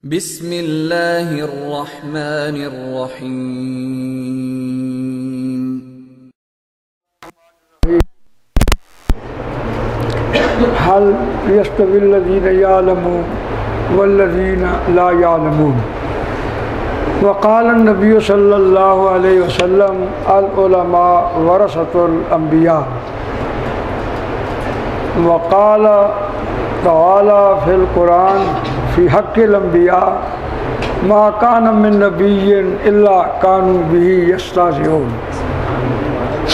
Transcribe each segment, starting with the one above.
बिस्मिल्लाहिर्रहमानिर्रहीम। हल यस्तविल्लज़ीना यालमून वल्लज़ीना ला यालमून। वक़ाल नबी सल्लल्लाहु अलैहि वसल्लम अल उलमा वरसतुल अंबिया। वक़ाल तआला फ़िल कुरान फ़ी हक़्क़िल अंबिया मा कान मिन नबिय्यिन इल्ला कानू बिही यस्तहज़िऊन।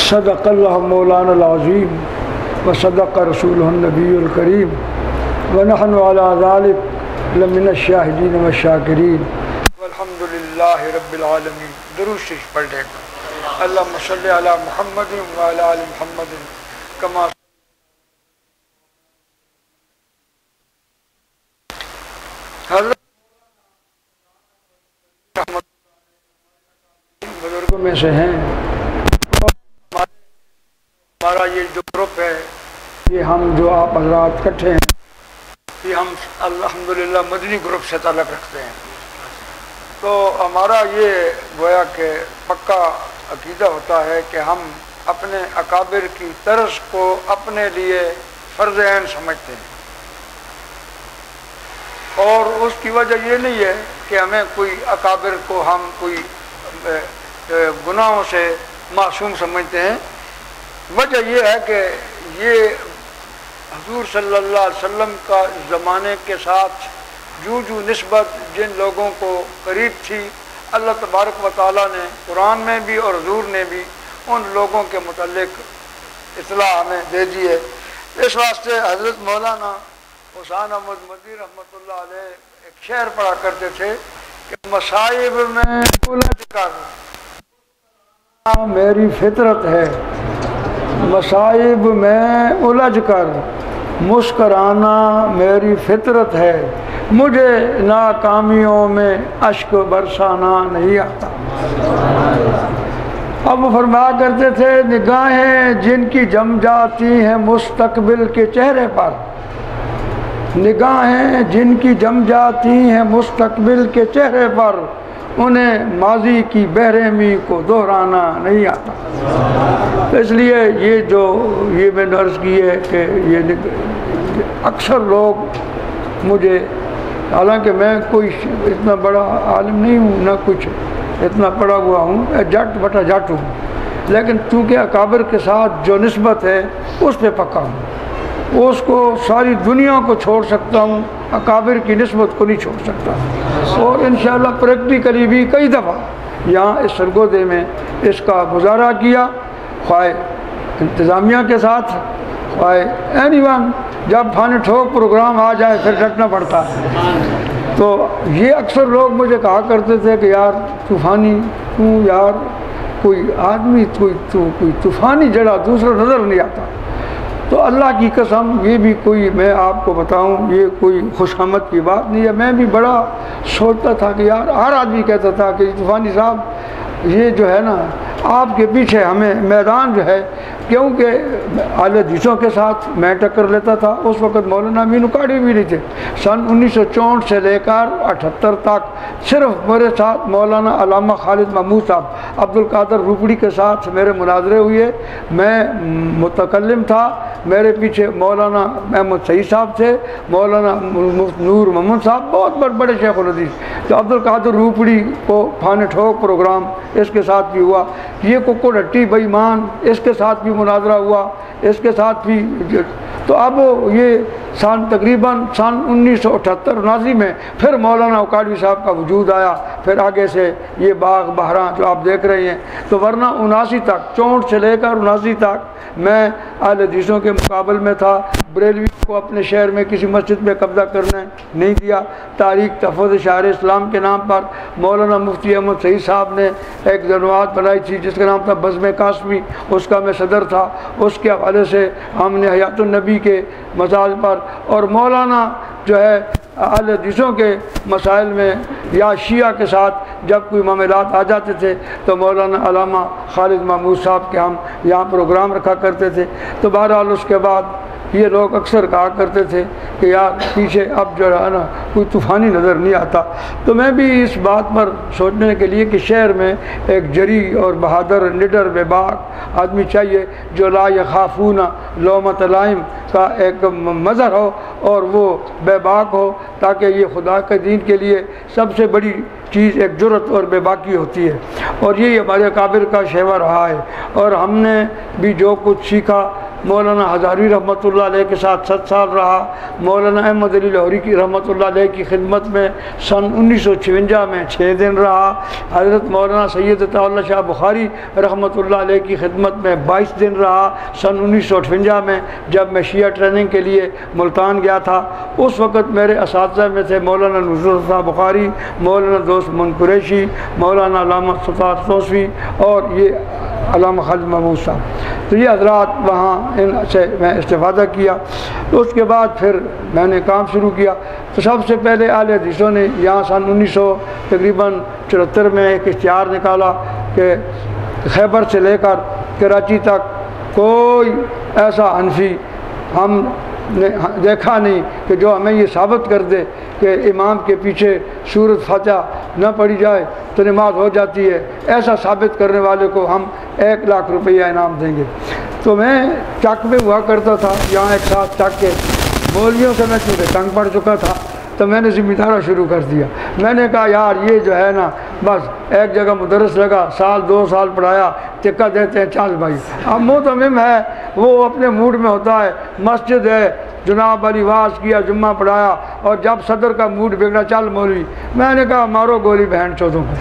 सदक़ल्लाहु मौलाना अज़ीम व सदक़ रसूलुहुन नबियुल करीम व नहनु अला ज़ालिक लमिनश शाहिदीन व शाकिरीन वल्हम्दुलिल्लाहि रब्बिल आलमीन। दुरूद शरीफ पढ़ लेगा। अल्लाहुम्मा सल्लि अला मुहम्मदिन व अला आलि मुहम्मदिन कमा बुजुर्गों में से हैं। हमारा ये जो ग्रुप है, ये हम जो आप हज़रात इकट्ठे हैं, ये हम अल्हम्दुलिल्लाह मदनी ग्रुप से ताल्लुक़ रखते हैं। तो हमारा ये गोया के पक्का अकीदा होता है कि हम अपने अकाबिर की तरस को अपने लिए फ़र्ज़ ऐन समझते हैं, और उसकी वजह ये नहीं है कि हमें कोई अकाबिर को हम कोई गुनाहों से मासूम समझते हैं। वजह यह है कि ये हुज़ूर सल्लल्लाहु अलैहि वसल्लम का ज़माने के साथ जो निस्बत जिन लोगों को करीब थी, अल्लाह तबारक व तआला ने कुरान में भी और हुज़ूर ने भी उन लोगों के मुतल्लिक़ इत्तला हमें दे दी है। इस वास्ते हज़रत मौलाना हुसैन अहमद मदनी रहमतुल्लाह अलैह एक शेर पढ़ा करते थे कि मसाइब में उलझ कर मेरी फितरत है, मसाइब में उलझ कर मुस्कराना मेरी फितरत है, मुझे नाकामियों में अश्क बरसाना नहीं आता। अब वो फरमाया करते थे, निगाहें जिनकी जम जाती हैं मुस्तकबिल के चेहरे पर, निगाहें जिनकी जम जाती हैं मुस्तकबिल के चेहरे पर, उन्हें माजी की बेरहमी को दोहराना नहीं आता। तो इसलिए ये मैंने अर्ज़ की है कि ये अक्सर लोग मुझे, हालांकि मैं कोई इतना बड़ा आलिम नहीं हूँ, ना कुछ इतना पढ़ा हुआ हूँ, जट बटा जट हूँ, लेकिन चूँकि अकाबिर के साथ जो निस्बत है उस पर पक्का हूँ। उसको सारी दुनिया को छोड़ सकता हूँ, अकाबिर की निस्बत को नहीं छोड़ सकता। और इंशाअल्लाह प्रैक्टिकली भी कई दफ़ा यहाँ इस सरगोदे में इसका मुज़ाहरा किया, ख्वाह इंतज़ामिया के साथ, ख्वाह एनीवन, जब फाने ठोक प्रोग्राम आ जाए फिर डटना पड़ता है। तो ये अक्सर लोग मुझे कहा करते थे कि यार तूफ़ानी तू, यार कोई आदमी कोई तूफ़ानी जड़ा दूसरा नज़र नहीं आता। तो अल्लाह की कसम, ये भी कोई मैं आपको बताऊं, ये कोई खुशामद की बात नहीं है। मैं भी बड़ा सोचता था कि यार, हर आदमी कहता था कि तूफ़ानी साहब ये जो है ना, आपके पीछे हमें मैदान जो है, क्योंकि आले हदीसों के साथ मैं टक्कर लेता था। उस वक़्त मौलाना अमीन उकाड़ी भी नहीं थे। सन 1964 से लेकर 78 तक सिर्फ मेरे साथ मौलाना अल्लामा खालिद महमूद साहब, अब्दुल कादर रूपड़ी के साथ मेरे मुनाजरे हुए। मैं मुतकल्लिम था, मेरे पीछे मौलाना अहमद सईद साहब थे, मौलाना नूर मोहम्मद साहब, बहुत बड़े शेख उल हदीस। तो अब्दुल कादर रूपड़ी को फाने ठोक प्रोग्राम इसके साथ भी हुआ। ये कोको डट्टी बेईमान, इसके साथ भी मुनाजरा हुआ, इसके साथ भी। तो अब ये तकरीबन सन 1978-79 में फिर मौलाना उकाड़वी साहब का वजूद आया। फिर आगे से ये बाग बहरा जो आप देख रहे हैं। तो वरना 79 तक, 64 से लेकर 79 तक मैं अहले हदीसों के मुकाबले में था। बरेलवी को अपने शहर में किसी मस्जिद में कब्जा करने नहीं दिया। तारीख तहफ़्फ़ुज़ शार इस्लाम के नाम पर मौलाना मुफ्ती अहमद सईद साहब ने एक जमात बनाई थी जिसका नाम था बज़्म कासमी, उसका मैं सदर था। उसके हवाले से हमने हयातुन नबी के मसाइल पर, और मौलाना जो है अहले हदीसों के मसाइल में या शिया के साथ जब कोई मामलात आ जाते थे तो मौलाना अल्लामा खालिद महमूद साहब के हम यहाँ प्रोग्राम रखा करते थे। तो बहरहाल उसके बाद ये लोग अक्सर कहा करते थे कि यार पीछे अब जो है ना कोई तूफ़ानी नज़र नहीं आता। तो मैं भी इस बात पर सोचने के लिए कि शहर में एक जरी और बहादुर निडर बेबाक आदमी चाहिए जो ला यखाफूना लौमत लाइम का एक मज़हर हो और वो बेबाक हो, ताकि ये खुदा के दीन के लिए सबसे बड़ी चीज़ एक जुर्रत और बेबाकी होती है। और यही हमारे काबिर का शेवा रहा है। और हमने भी जो कुछ सीखा, मौलाना हज़ारी रहमतुल्लाह अलैह के साथ 7 साल रहा। मौलाना अहमद अली लाहौरी की रहमतुल्लाह अलैह की खिदमत में सन 1956 में 6 दिन रहा। हज़रत मौलाना सैयद अताउल्लाह शाह बुखारी रहमतुल्लाह अलैह की खिदमत में 22 दिन रहा सन 1958 में, जब मैं शिया ट्रेनिंग के लिए मुल्तान गया था। उस वक़्त मेरे असातिज़ा में थे मौलाना नुसरत शाह बुखारी, मौलाना दोस्त मन कुरैशी, मौलाना अल्लामा सत्तार तौसी और ये अल्लामा खालिद महमूद साहब। तो ये हज़रात वहाँ इनसे मैं इस्तिफ़ादा किया। तो उसके बाद फिर मैंने काम शुरू किया। तो सबसे पहले आले हदीसों ने यहाँ सन 1974 में एक इश्तिहार निकाला कि खैबर से लेकर कराची तक कोई ऐसा हनफी हमने देखा नहीं कि जो हमें ये साबित कर दे कि इमाम के पीछे सूरत फातिहा न पढ़ी जाए तो नमाज हो जाती है। ऐसा साबित करने वाले को हम 1 लाख रुपया इनाम देंगे। तो मैं चक में हुआ करता था, यहाँ एक साथ चक के बोलियों से मैं चूँकि तंग पड़ चुका था, तो मैंने ज़िम्मेदारा शुरू कर दिया। मैंने कहा यार ये जो है ना, बस एक जगह मुदरस लगा, साल 2 साल पढ़ाया, टिक्का देते हैं, चल भाई। अब मोतमिम है, वो अपने मूड में होता है, मस्जिद है, जनाब वाली वाज किया, जुम्मा पढ़ाया, और जब सदर का मूड बिगड़ा, चल मौलवी। मैंने कहा मारो गोली बहन चौधों को,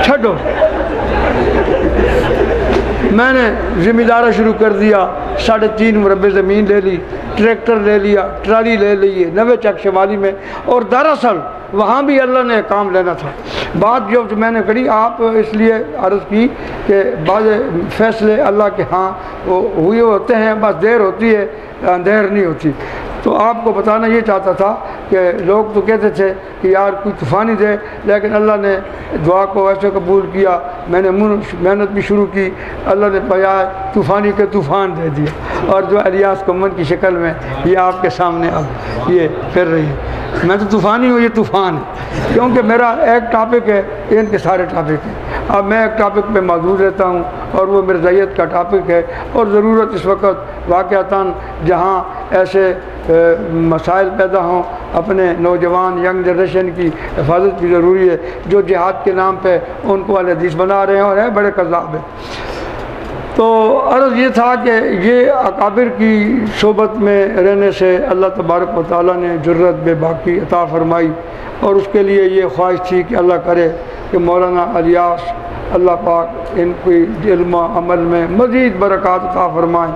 छो। मैंने ज़िम्मेदारा शुरू कर दिया। 3.5 मुरब्बे ज़मीन ले ली, ट्रैक्टर ले लिया, ट्राली ले ली है 90 चक शिमाली में। और दरअसल वहाँ भी अल्लाह ने काम लेना था। बात जो मैंने करी आप इसलिए अर्ज़ की कि बाज़ फ़ैसले अल्लाह के हाँ वो हुए होते हैं, बस देर होती है, अंधेर नहीं होती। तो आपको बताना ये चाहता था कि लोग तो कहते थे कि यार कोई तूफ़ानी दे, लेकिन अल्लाह ने दुआ को ऐसे कबूल किया। मैंने मेहनत भी शुरू की, अल्लाह ने बजाय तूफ़ानी के तूफ़ान दे दिया। और जो इलियास कम्मन की शक्ल में ये आपके सामने अब ये फिर रही है। मैं तो तूफ़ानी हूँ, ये तूफ़ान है, क्योंकि मेरा एक टॉपिक है, इनके सारे टॉपिक हैं। अब मैं एक टॉपिक पे मौजूद रहता हूँ और वो मिर्ज़ाइयत का टॉपिक है। और ज़रूरत इस वक्त वाक़अतन जहाँ ऐसे मसाइल पैदा हों, अपने नौजवान यंग जनरेशन की हिफाजत भी ज़रूरी है, जो जिहाद के नाम पे उनको अहले हदीस बना रहे हैं और है बड़े कज़्ज़ाब है। तो अर्ज़ ये था कि ये अकाबिर की सोबत में रहने से अल्लाह तबारक व तआला ने जुर्रत बेबाकी अता फ़रमाई। और उसके लिए ये ख्वाहिश थी कि अल्लाह करे कि मौलाना इलियास अल्लाह पाक इनकी इल्म अमल में मज़ीद बरक़ात अता फ़रमाएँ,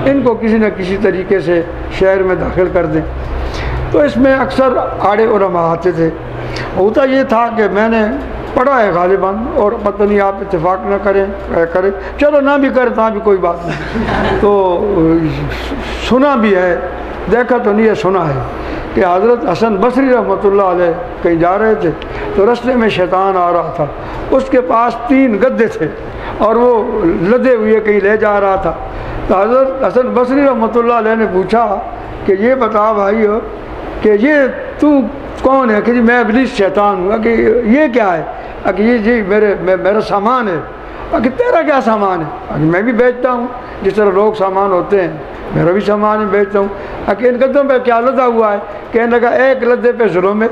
इनको किसी न किसी तरीके से शहर में दाखिल कर दें। तो इसमें अक्सर आड़े उलमा आते थे। होता ये था कि मैंने पढ़ा है गालिबन, और पता नहीं आप इत्तेफाक न करें, चलो ना भी करें तो भी कोई बात नहीं। तो सुना भी है, देखा तो नहीं है, सुना है कि हज़रत हसन बसरी रहमतुल्लाह अलैह कहीं जा रहे थे, तो रास्ते में शैतान आ रहा था, उसके पास 3 गद्दे थे और वो लदे हुए कहीं ले जा रहा था। तो हज़रत हसन बसरी रहमतुल्लाह अलैह ने पूछा कि ये बता भाई कि ये तू कौन है? कि जी मैं इब्लीस शैतान हूँ। कि ये क्या है? कि ये जी मेरा सामान है। कि तेरा क्या सामान है? कि मैं भी बेचता हूँ, जिस तरह लोग सामान होते हैं, मेरा भी सामान ही बेचता हूँ। कि इन गद्दों पे क्या लदा हुआ है? कहने लगा एक लद्दे पे जुल्म है,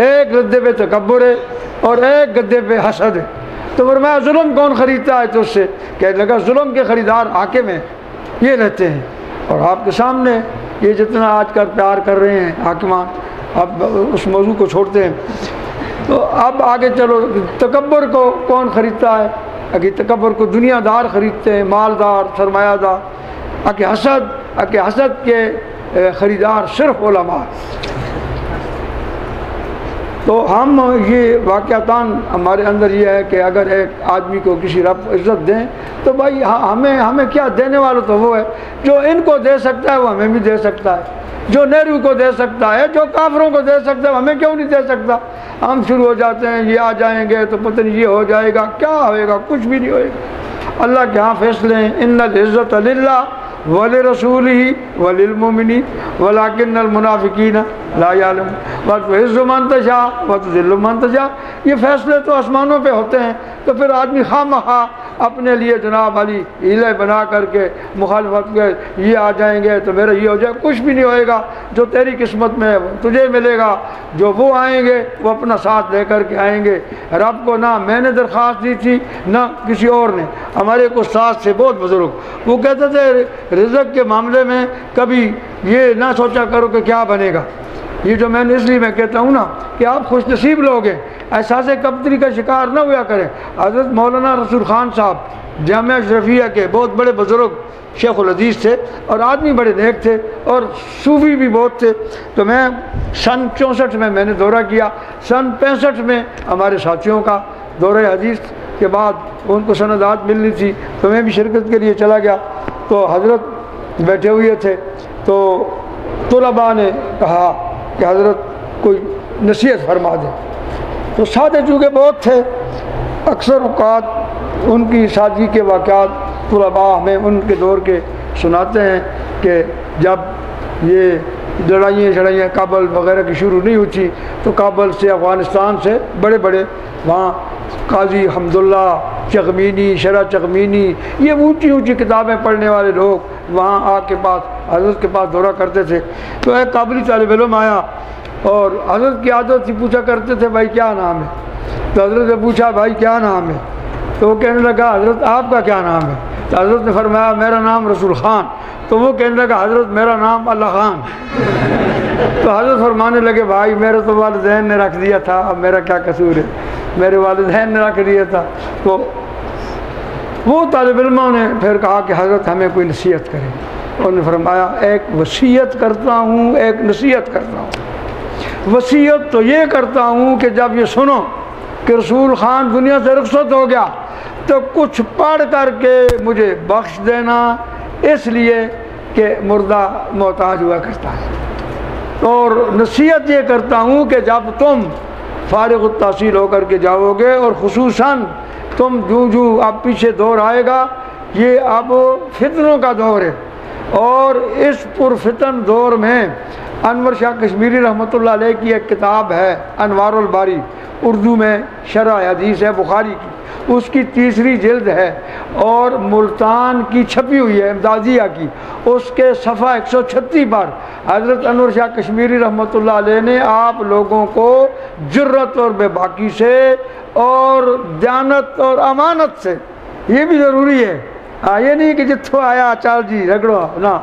एक लद्दे पे तकब्बुर है और एक गद्दे पे हसद है। तो फरमाया जुल्म कौन ख़रीदता है तुझसे? कहने लगा जुल्म के ख़रीदार हाकिम हैं, ये रहते हैं। और आपके सामने ये जितना आजकल प्यार कर रहे हैं हाकिमान, अब उस मौजू को छोड़ते हैं। तो अब आगे चलो, तकब्बुर को कौन ख़रीदता है? कि तकब्बुर को दुनियादार ख़रीदते हैं, मालदार, सरमायादार। कि हसद के ख़रीदार सिर्फ उलमा। तो हम ये वाक़अतन हमारे अंदर ये है कि अगर एक आदमी को किसी रब इज़्ज़त दें तो भाई हमें क्या, देने वाला तो वो है जो इनको दे सकता है, वो हमें भी दे सकता है। जो नेहरू को दे सकता है, जो काफरों को दे सकता है, हमें क्यों नहीं दे सकता? हम शुरू हो जाते हैं, ये आ जाएंगे तो पता नहीं ये हो जाएगा, क्या होएगा? कुछ भी नहीं होएगा। अल्लाह के यहाँ फैसले हैं, इन्नल इज़्ज़त लिल्लाह वल रसूल ही वलिल मोमिनीन वलाकिन्नल मुनाफिकीन ला यालम व तुइज़्ज़ु मन तशा व तुज़िल्लु मन तशा। ये फैसले तो आसमानों पे होते हैं, तो फिर आदमी खामखा अपने लिए जनाब वाली हीले बना करके मुखालफत के ये आ जाएंगे तो मेरा ये हो जाए, कुछ भी नहीं होएगा। जो तेरी किस्मत में है तुझे मिलेगा, जो वो आएंगे वो अपना साथ लेकर के आएंगे। रब को ना मैंने दरख्वास्त दी थी ना किसी और ने। हमारे कुछ साथ से बहुत बुजुर्ग वो कहते थे रिज़्क़ के मामले में कभी ये ना सोचा करो कि क्या बनेगा। ये जो मैंने इसलिए मैं कहता हूँ ना कि आप खुश नसीब लोग हैं, एहसास कब्तरी का शिकार ना हुआ करें। हज़रत मौलाना रसूल खान साहब जामिया अशरफिया के बहुत बड़े बुजुर्ग शेखुल हदीस थे और आदमी बड़े नेक थे और सूफी भी बहुत थे। तो मैं सन 64 में मैंने दौरा किया, सन 65 में हमारे साथियों का दौरे हदीस के बाद उनको सनदात मिलनी थी तो मैं भी शिरकत के लिए चला गया। तो हज़रत बैठे हुए थे तो तुलबा ने कहा कि हज़रत कोई नसीहत फरमा दे। तो सादे चूँकि बहुत थे, अक्सर औक़ात उनकी शादी के वाक़यात तुलबा हमें उनके दौर के सुनाते हैं कि जब ये लड़ाइयाँ काबल वगैरह की शुरू नहीं हुई तो काबल से अफ़गानिस्तान से बड़े बड़े वहाँ काजी हम्दुल्ला चगमीनी शरा चगमीनी ये ऊँची ऊँची किताबें पढ़ने वाले लोग वहाँ आके पास हज़रत के पास दौरा करते थे। तो एक काबली तालिब इल्म आया और हज़रत की आदत से पूछा करते थे भाई क्या नाम है। तो हज़रत ने पूछा भाई क्या नाम है। तो वो कहने लगा हज़रत आपका क्या नाम है। तो हज़रत ने फरमाया मेरा नाम रसूल ख़ान। तो वो कहने लगा हज़रत मेरा नाम अल्लाह ख़ान। तो हज़रत फरमाने लगे भाई मेरे तो वालिदैन ने रख दिया था, अब मेरा क्या कसूर है, मेरे वालिदैन ने रख दिया था। तो वो तालिब इल्मों ने फिर कहा कि हज़रत हमें कोई नसीहत करें। उन्होंने फरमाया एक वसीयत करता हूँ, एक नसीहत करता हूँ। वसीयत तो ये करता हूँ कि जब ये सुनो कि रसूल ख़ान दुनिया से रुखसत हो गया तो कुछ पढ़ करके मुझे बख्श देना, इसलिए कि मुर्दा मोहताज हुआ करता है। और नसीहत ये करता हूँ कि जब तुम फारिग़ तहसील होकर के जाओगे और ख़ुसूसन तुम जूँ अब पीछे दौर आएगा, ये अब फितनों का दौर है और इस पुरफितन दौर में अनवर शाह कश्मीरी रहमतुल्लाह अलैह की एक किताब है अनवारुल बारी, उर्दू में शरह हदीस है बुखारी की, उसकी 3री जिल्द है और मुल्तान की छपी हुई है इमदादिया की, उसके सफ़ा 136 पर हज़रत अनवर शाह कश्मीरी रहमतुल्लाह अलैह ने आप लोगों को जुर्रत और बेबाकी से और दयानत और अमानत से, ये भी ज़रूरी है, ये नहीं कि जिथों आया चल जी रगड़ो ना,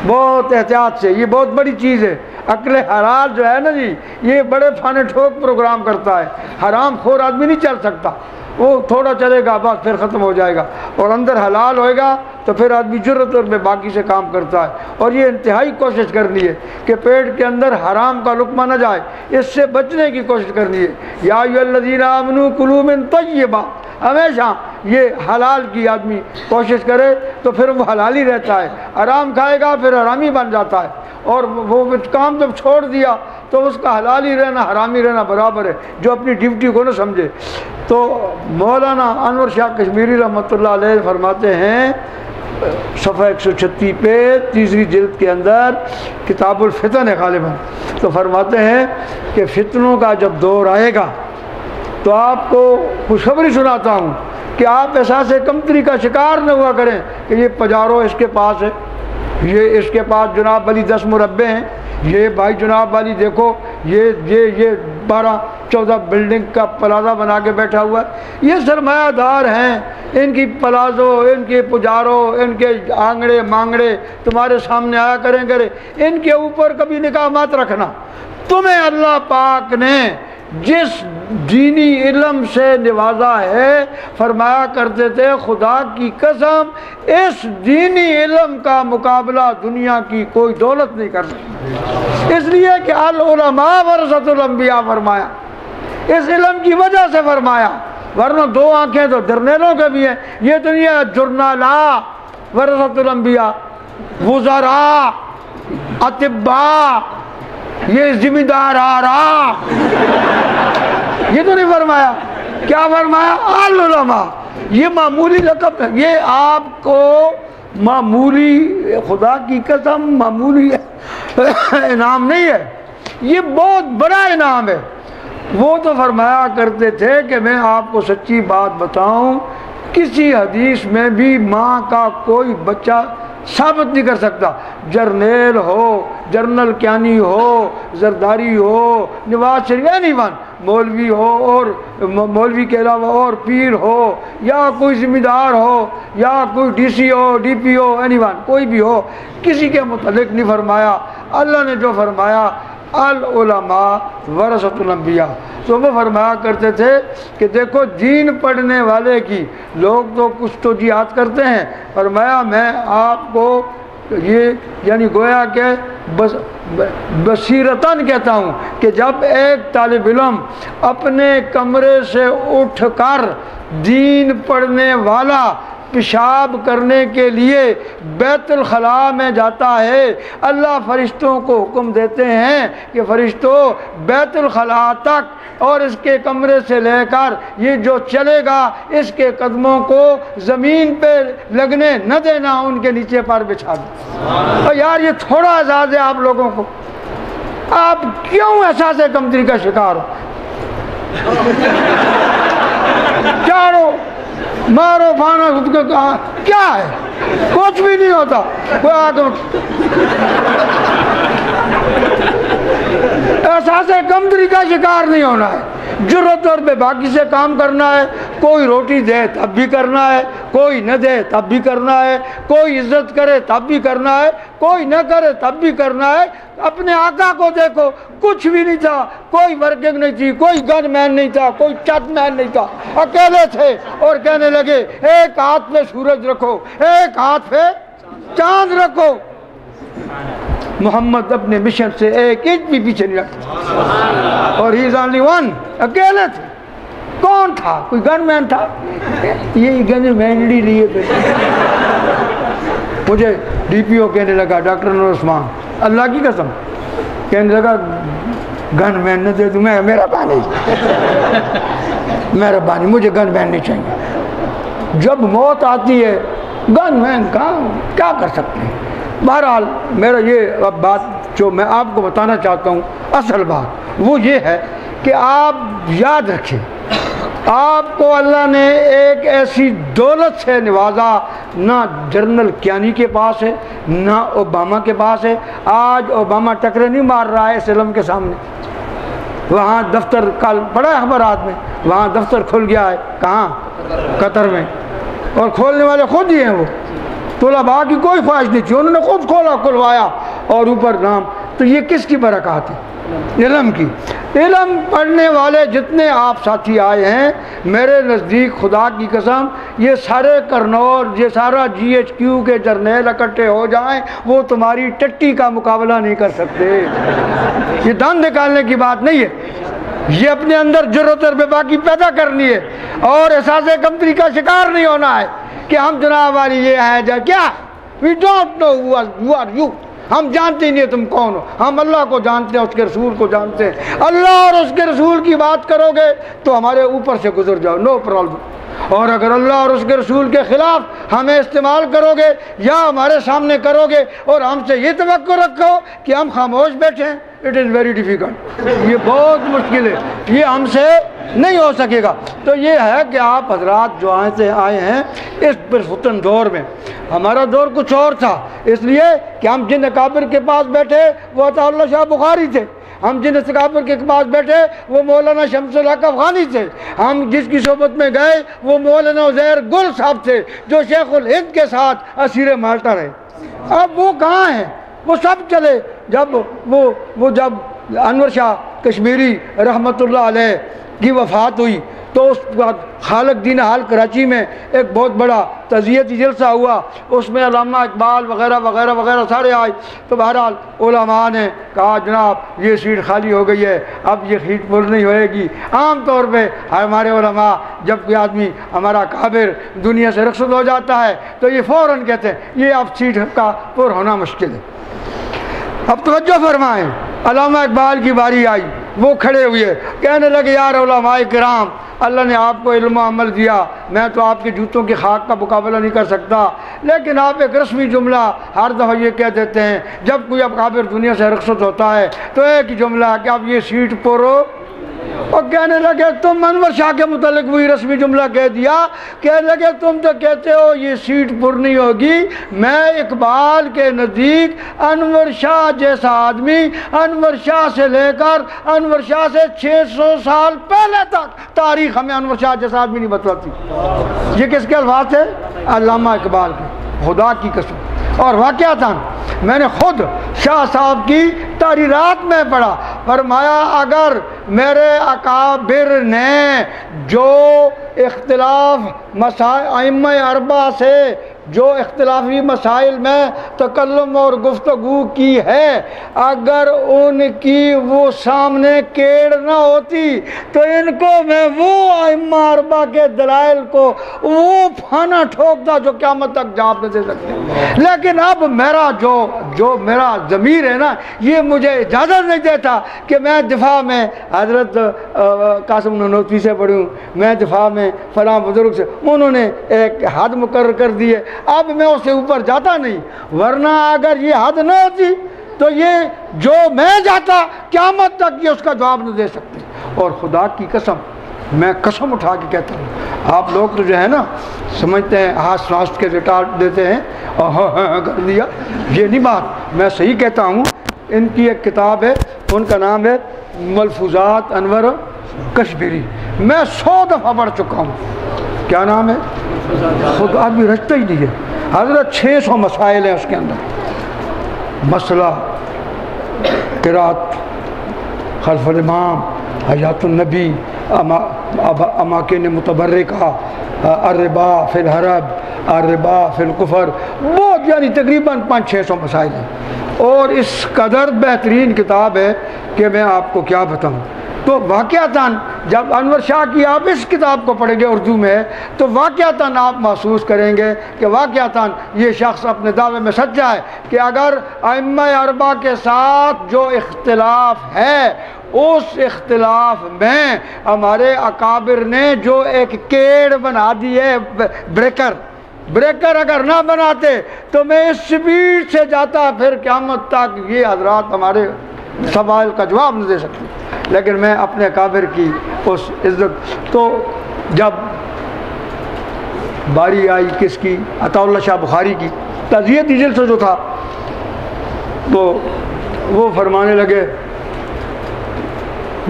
बहुत एहतियात से, ये बहुत बड़ी चीज़ है। अक्ल हलाल जो है ना जी, ये बड़े फाने ठोक प्रोग्राम करता है। हराम खोर आदमी नहीं चल सकता, वो थोड़ा चलेगा बस फिर ख़त्म हो जाएगा, और अंदर हलाल होएगा तो फिर आदमी जुर्रत और बेबाकी से काम करता है। और ये इंतहाई कोशिश करनी है कि पेट के अंदर हराम का लुक़मा न जाए, इससे बचने की कोशिश करनी है। या अय्युहल्लज़ीना आमनू कुलू मिन तय्यिबा, हमेशा ये हलाल की आदमी कोशिश करे तो फिर वो हलाल ही रहता है। हराम खाएगा फिर हरामी बन जाता है, और वो काम जब छोड़ दिया तो उसका हलाल ही रहना हरामी रहना बराबर है, जो अपनी ड्यूटी को न समझे। तो मौलाना अनवर शाह कश्मीरी रहमतुल्लाह अलैह फरमाते हैं सफ़ा 136 पे 3री जिल्द के अंदर किताबुल फितन है गालिबन, तो फरमाते हैं कि फितनों का जब दौर आएगा तो आपको खुशखबरी सुनाता हूँ कि आप एहसास कमतरी का शिकार न हुआ करें कि ये पजारो इसके पास है, ये इसके पास जनाब वाली 10 मुरब्बे हैं, ये भाई जनाब वाली देखो ये 12-14 बिल्डिंग का प्लाजा बना के बैठा हुआ है। ये सरमायादार हैं, इनकी प्लाजो, इनके पुजारो, इनके आंगड़े मांगड़े तुम्हारे सामने आया करेंगे, इनके ऊपर कभी निगाह मत रखना। तुम्हें अल्लाह पाक ने जिस दीनी इल्म से नवाजा है, फरमाया करते थे खुदा की कसम इस दीनी इल्म का मुकाबला दुनिया की कोई दौलत नहीं कर सकती, इसलिए कि अल उलमा वरसतुल अंबिया फरमाया, इस इल्म की वजह से फरमाया, वरना 2 आंखें तो जर्नलों के भी हैं। ये तो नहीं है जुर्नाला वरसतुल अंबिया, वुज़रा, अतिब्बा, ये जिम्मेदार आ रहा, ये तो नहीं फरमाया। क्या फरमाया? अल उलमा, ये मामूली लक़ब है, ये आपको मामूली, खुदा की कसम मामूली इनाम नहीं है, ये बहुत बड़ा इनाम है। वो तो फरमाया करते थे कि मैं आपको सच्ची बात बताऊं, किसी हदीस में भी माँ का कोई बच्चा साबित नहीं कर सकता। जर्नेल हो, जनरल क्यानी हो, जरदारी हो, नवाज शरीफ, एनीवन, मौलवी हो और मौलवी के अलावा और पीर हो या कोई जिम्मेदार हो या कोई डीसी हो, डीपी हो, एनीवन, कोई भी हो, किसी के मुतालिक नहीं फरमाया। अल्लाह ने जो फरमाया अल उलमा वरसतुल अंबिया, तो वो फरमाया करते थे कि देखो दीन पढ़ने वाले की, लोग तो कुछ तो जिहाद करते हैं, फरमाया मैं आपको ये यानी गोया के बसीरतन कहता हूँ कि जब एक तालिब इल्म अपने कमरे से उठकर दीन पढ़ने वाला पेशाब करने के लिए बैतुल खला में जाता है, अल्लाह फरिश्तों को हुक्म देते हैं कि फरिश्तों बैतुल खला तक और इसके कमरे से लेकर ये जो चलेगा इसके कदमों को ज़मीन पे लगने न देना, उनके नीचे पर बिछा दो। और यार ये थोड़ा एहसास है आप लोगों को, आप क्यों एहसास कमतरी का शिकार हो? चारों मारो फाना खुद को, कहा क्या है, कुछ भी नहीं होता। कोई आकर एहसास कमतरी का शिकार नहीं होना है, जुर्रत और बेबाकी से काम करना है। कोई रोटी दे तब भी करना है, कोई न दे तब भी करना है, कोई इज्जत करे तब भी करना है, कोई न करे तब भी करना है। अपने आका को देखो, कुछ भी नहीं था, कोई वर्किंग नहीं थी, कोई गन मैन नहीं था, कोई चट मैन नहीं था, अकेले थे और कहने लगे एक हाथ पे सूरज रखो, एक हाथ पे चांद रखो। मोहम्मद अपने मिशन से एक इंच भी पीछे नहीं रखता और ही इज ओनली वन, अकेले थे। कौन था? कोई गनमैन था? ये गनमैन लिए थे। मुझे डीपीओ कहने लगा, डॉक्टर नूर उस्मान, अल्लाह की कसम, कहने लगा गनमैन न दे दूँ मैं, मेरा पानी मेहरबानी, मुझे गनमैन नहीं चाहिए। जब मौत आती है गनमैन का क्या कर सकते हैं। बहरहाल मेरा ये अब बात जो मैं आपको बताना चाहता हूँ, असल बात वो ये है कि आप याद रखें, आपको अल्लाह ने एक ऐसी दौलत से नवाजा, ना जनरल क्यानी के पास है ना ओबामा के पास है। आज ओबामा टकरे नहीं मार रहा है इस इल्म के सामने। वहाँ दफ्तर, कल पड़ा है अखबारात में, वहाँ दफ्तर खुल गया है, कहाँ? कतर में, और खोलने वाले खुद ही हैं वो। तुलबा की कोई ख्वाहिश नहीं थी, उन्होंने खुद खोला, खुलवाया और ऊपर नाम। तो ये किसकी बरकत है? इल्म की। इल्म पढ़ने वाले जितने आप साथी आए हैं, मेरे नज़दीक खुदा की कसम, ये सारे करनौल, ये सारा GHQ के जर्नेल इकट्ठे हो जाएं, वो तुम्हारी टट्टी का मुकाबला नहीं कर सकते। ये दान निकालने की बात नहीं है, ये अपने अंदर जुर्रत और बेबाकी पैदा करनी है और एहसास कमतरी का शिकार नहीं होना है कि हम जनाब वाली ये है जा क्या, we don't know who are you, हम जानते ही नहीं तुम कौन हो। हम अल्लाह को जानते हैं, उसके रसूल को जानते हैं। अल्लाह और उसके रसूल की बात करोगे तो हमारे ऊपर से गुजर जाओ, नो प्रॉब्लम। और अगर अल्लाह और उसके रसूल के खिलाफ हमें इस्तेमाल करोगे या हमारे सामने करोगे और हमसे ये तवक्को रखो कि हम खामोश बैठे हैं, इट इज़ वेरी डिफ़िकल्ट, ये बहुत मुश्किल है, ये हमसे नहीं हो सकेगा। तो ये है कि आप हजरात जो आए हैं इस पुरफुतन दौर में, हमारा दौर कुछ और था, इसलिए कि हम जिन अकाबिर के पास बैठे वो अताउल्लाह शाह बुखारी थे, हम जिन अकाबिर के पास बैठे वो मौलाना शमसुल हक अफ़गानी थे, हम जिसकी सोबत में गए वो मौलाना उज़ैर गुल साहब थे जो शेखुल हिंद के साथ असीर माल्टा रहे। अब वो कहाँ हैं? वो सब चले। जब वो जब अनवर शाह कश्मीरी रहमतुल्लाह अलैह की वफ़ात हुई तो उस बाद खालिक दीन हाल कराची में एक बहुत बड़ा तज़ियती जलसा हुआ, उसमें अल्लामा इकबाल वग़ैरह वग़ैरह वग़ैरह सारे आए। तो बहरहाल उलमा ने कहा जनाब ये सीट खाली हो गई है, अब ये सीट पुर नहीं होएगी। आम तौर पे हमारे उलमा, जब कोई आदमी हमारा काबिर दुनिया से रुखसत हो जाता है तो ये फ़ौरन कहते हैं ये अब सीट का पुर होना मुश्किल है। अब तवज्जो फरमाएँ, अल्लामा इकबाल की बारी आई, वो खड़े हुए कहने लगे यार उलमाए किराम, अल्लाह ने आपको इल्म अमल दिया, मैं तो आपके जूतों की खाक का मुकाबला नहीं कर सकता, लेकिन आप एक रस्मी जुमला हर दफ़ा ये कह देते हैं जब कोई अकाबिर दुनिया से रुखसत होता है तो एक ही जुमला कि आप ये सीट पुरो। और कहने लगे तुम अनवर शाह के मुतालिक वही रस्मी जुमला कह दिया। कहने लगे तुम तो कहते हो ये सीट पुर नहीं होगी, मैं इकबाल के नज़दीक अनवर शाह जैसा आदमी, अनवर शाह से लेकर अनवर शाह से 600 साल पहले तक तारीख हमें अनवर शाह जैसा आदमी नहीं बतलाती। ये किसके अल्फाज थे? अल्लामा इकबाल के, खुदा की कसम। और वाक़यातन मैंने खुद शाह साहब की तारीरात में पढ़ा, फरमाया अगर मेरे अकाबिर ने जो इख्तिलाफ मसाइल अइम्मा अरबा से जो इख्तिलाफी मसाइल में तकल्लुम और गुफ्तगू की है, अगर उनकी वो सामने केड़ ना होती तो इनको मैं वो अइम्मा अरबा के दलाइल को वो फाना ठोकता जो क़यामत तक जवाब न दे सकते। लेकिन अब मेरा जो मेरा ज़मीर है ना, ये मुझे इजाज़त नहीं देता कि मैं दिफा में हज़रत कासिम ननौतवी से पढ़ूँ, मैं दिफा में फ़लाँ बुज़ुर्ग से, उन्होंने एक हद मुकर्रर कर दी है, अब मैं उससे ऊपर जाता नहीं, वरना अगर ये हद न होती तो ये जो मैं जाता क़यामत तक ये उसका जवाब न दे सकते। और खुदा की कसम, मैं कसम उठा के कहता हूँ, आप लोग तो जो है ना समझते हैं हाथ स्वास्थ्य के रिटार्ट देते हैं और हाँ कर दिया, ये नहीं बात, मैं सही कहता हूँ। इनकी एक किताब है, उनका नाम है मलफूजात अनवर कश्मीरी, मैं 100 दफ़ा पढ़ चुका हूँ। क्या नाम है? खुद आदमी रचता ही नहीं है। हज़रत 600 मसाइल हैं उसके अंदर, मसला क़िरात खल्फ़ुल इमाम, हयातुन नबी, अमाकिन मुतबर्रिका, अर्रिबा फिल हरब, अर्रिबा फिल कुफर, बहुत यानी तकरीबन 500-600 मसाइल हैं। और इस कदर बेहतरीन किताब है कि मैं आपको क्या बताऊँ। तो वाक़यातन जब अनवर शाह की आप इस किताब को पढ़ेंगे उर्दू में, तो वाक़यातन आप महसूस करेंगे कि वाक़यातन ये शख्स अपने दावे में सच्चा है कि अगर अइम्मा अरबा के साथ जो इख्तिलाफ है, उस इख्तिलाफ में हमारे अकाबिर ने जो एक केड़ बना दी है, ब्रेकर अगर ना बनाते तो मैं इस स्पीड से जाता, फिर क़यामत तक ये हज़रात हमारे सवाल का जवाब नहीं दे सकते। लेकिन मैं अपने अकाबिर की उस इज्जत, तो जब बारी आई किसकी, अताउल्लाह शाह बुखारी की, तज़ियती जलसा जो था, तो वो फरमाने लगे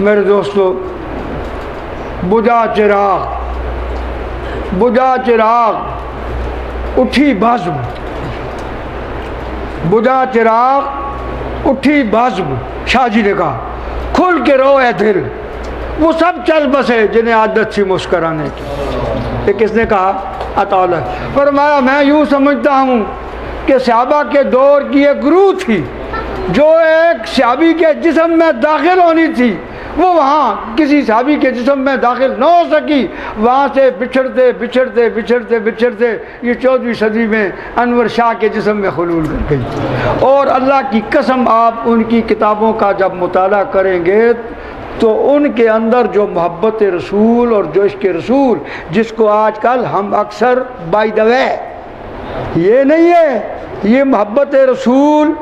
मेरे दोस्तों, बुझा चिराग उठी बाज़्म, बुझा चिराग उठी बाज़्म, शाह जी ने कहा खुल के रो है दिल, वो सब चल बसे जिन्हें आदत थी मुस्कराने की। ये किसने कहा? अताउल्लाह। फरमाया मैं यूँ समझता हूँ कि सहाबा के दौर की एक रूह थी जो एक सहाबी के जिस्म में दाखिल होनी थी, वो वहाँ किसी सहाबी के जिस्म में दाखिल न हो सकी, वहाँ से बिछड़ते बिछड़ते बिछड़ते बिछड़ते ये 14वीं सदी में अनवर शाह के जिस्म में खुलूल कर गई। और अल्लाह की कसम, आप उनकी किताबों का जब मुताला करेंगे तो उनके अंदर जो मोहब्बत रसूल और जो इश्क़ रसूल, जिसको आजकल हम अक्सर बाय द वे, ये नहीं है, ये मोहब्बत रसूल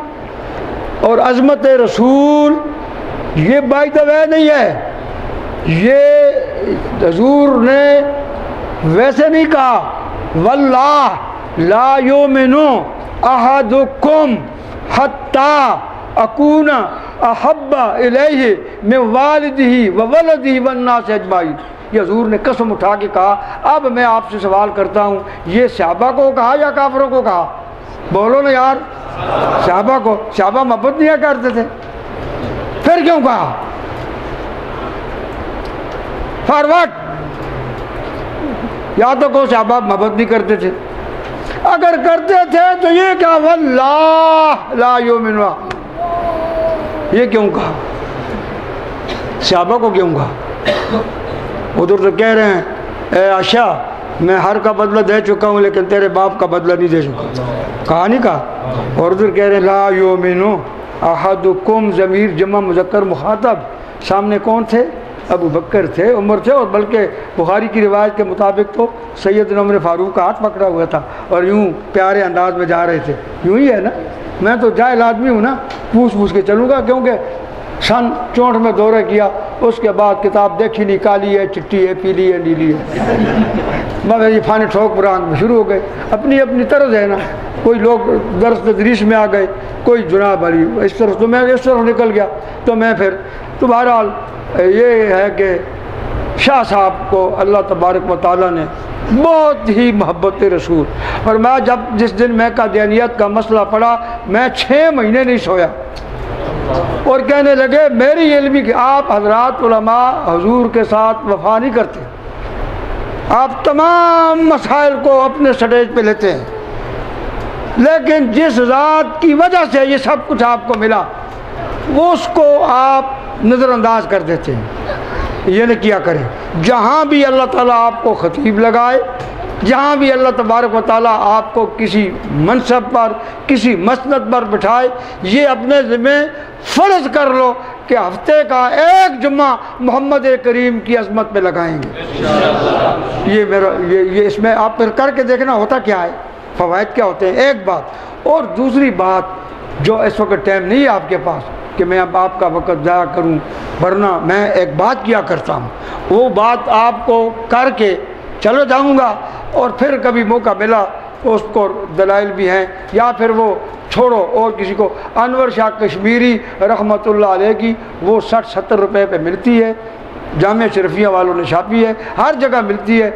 और अज़मत रसूल ये बाय द वे नहीं है। ये हुज़ूर ने वैसे नहीं कहा, वल्लाह ला युमिनु अहदुकुम हत्ता अकूना अहब्बा इलैहि मिन वालिदिही व वलदिही वन्नास अजमाइन। ये हुज़ूर ने कसम उठा के कहा। अब मैं आपसे सवाल करता हूँ, ये सहाबा को कहा या काफिरों को कहा? बोलो ना यार। सहाबा को। सहाबा मोहब्बत नहीं करते थे, फिर क्यों कहा? फॉरवर्ड, या तो को सहाबा मोहब्बत नहीं करते थे, अगर करते थे तो ये क्या वल्लाह ला युमिनु, ये क्यों कहा? सहाबा को क्यों कहा? उधर तो कह रहे हैं ए आशा मैं हर का बदला दे चुका हूँ लेकिन तेरे बाप का बदला नहीं दे चुका, कहा नहीं कहा? और उधर कह रहे हैं ला युमिनु अहदुकुम, ज़मीर जमा मुज़क्कर मुखातब, सामने कौन थे? अबू बकर थे, उमर थे, और बल्कि बुखारी की रिवायत के मुताबिक तो सैयदना उमर फारूक का हाथ पकड़ा हुआ था और यूं प्यारे अंदाज में जा रहे थे। यूं ही है ना, मैं तो जाहिल आदमी हूँ ना, पूछ पूछ के चलूँगा, क्योंकि सन 64 में दौरा किया, उसके बाद किताब देखी नहीं, काली है, चिट्टी है, पीली है, नीली है, मगर ये फाने ठोक बुरान में शुरू हो गए। अपनी अपनी तरफ है ना, कोई लोग दर्स तदरीस में आ गए, कोई जुनाब अली इस तरफ, तो मैं इस तरफ निकल गया। तो मैं फिर तो बहरहाल ये है कि शाह साहब को अल्लाह तबारक व तआला ने बहुत ही मोहब्बत रसूल, और मैं जब जिस दिन मैं कादियानियत का मसला पड़ा, मैं 6 महीने नहीं सोया, और कहने लगे मेरी इल्मी कि आप हजरात उलमा हुजूर के साथ वफा नहीं करते, आप तमाम मसाइल को अपने स्टेज पे लेते हैं, लेकिन जिस ज़ात की वजह से ये सब कुछ आपको मिला वो उसको आप नज़रअंदाज कर देते हैं। ये न किया करें। जहाँ भी अल्लाह ताला आपको खतीब लगाए, जहाँ भी अल्लाह तबारक व तआला आपको किसी मनसब पर, किसी मसनद पर बिठाए, ये अपने ज़िम्मे फ़र्ज़ कर लो कि हफ्ते का एक जुम्मा मोहम्मद करीम की अज़मत पे लगाएंगे। ये मेरा ये इसमें आप फिर करके देखना होता क्या है, फ़वाइद क्या होते हैं, एक बात। और दूसरी बात, जो इस वक्त टाइम नहीं है आपके पास कि मैं अब आपका वक़्त ज़ाया करूं, वरना मैं एक बात किया करता हूं, वो बात आपको करके चलो जाऊंगा, और फिर कभी मौका मिला तो उसको दलाइल भी हैं, या फिर वो छोड़ो और किसी को। अनवर शाह कश्मीरी रहमतुल्लाह अलैह की वो 60-70 रुपये पे मिलती है, जामिया शरफिया वालों ने छापी है, हर जगह मिलती है,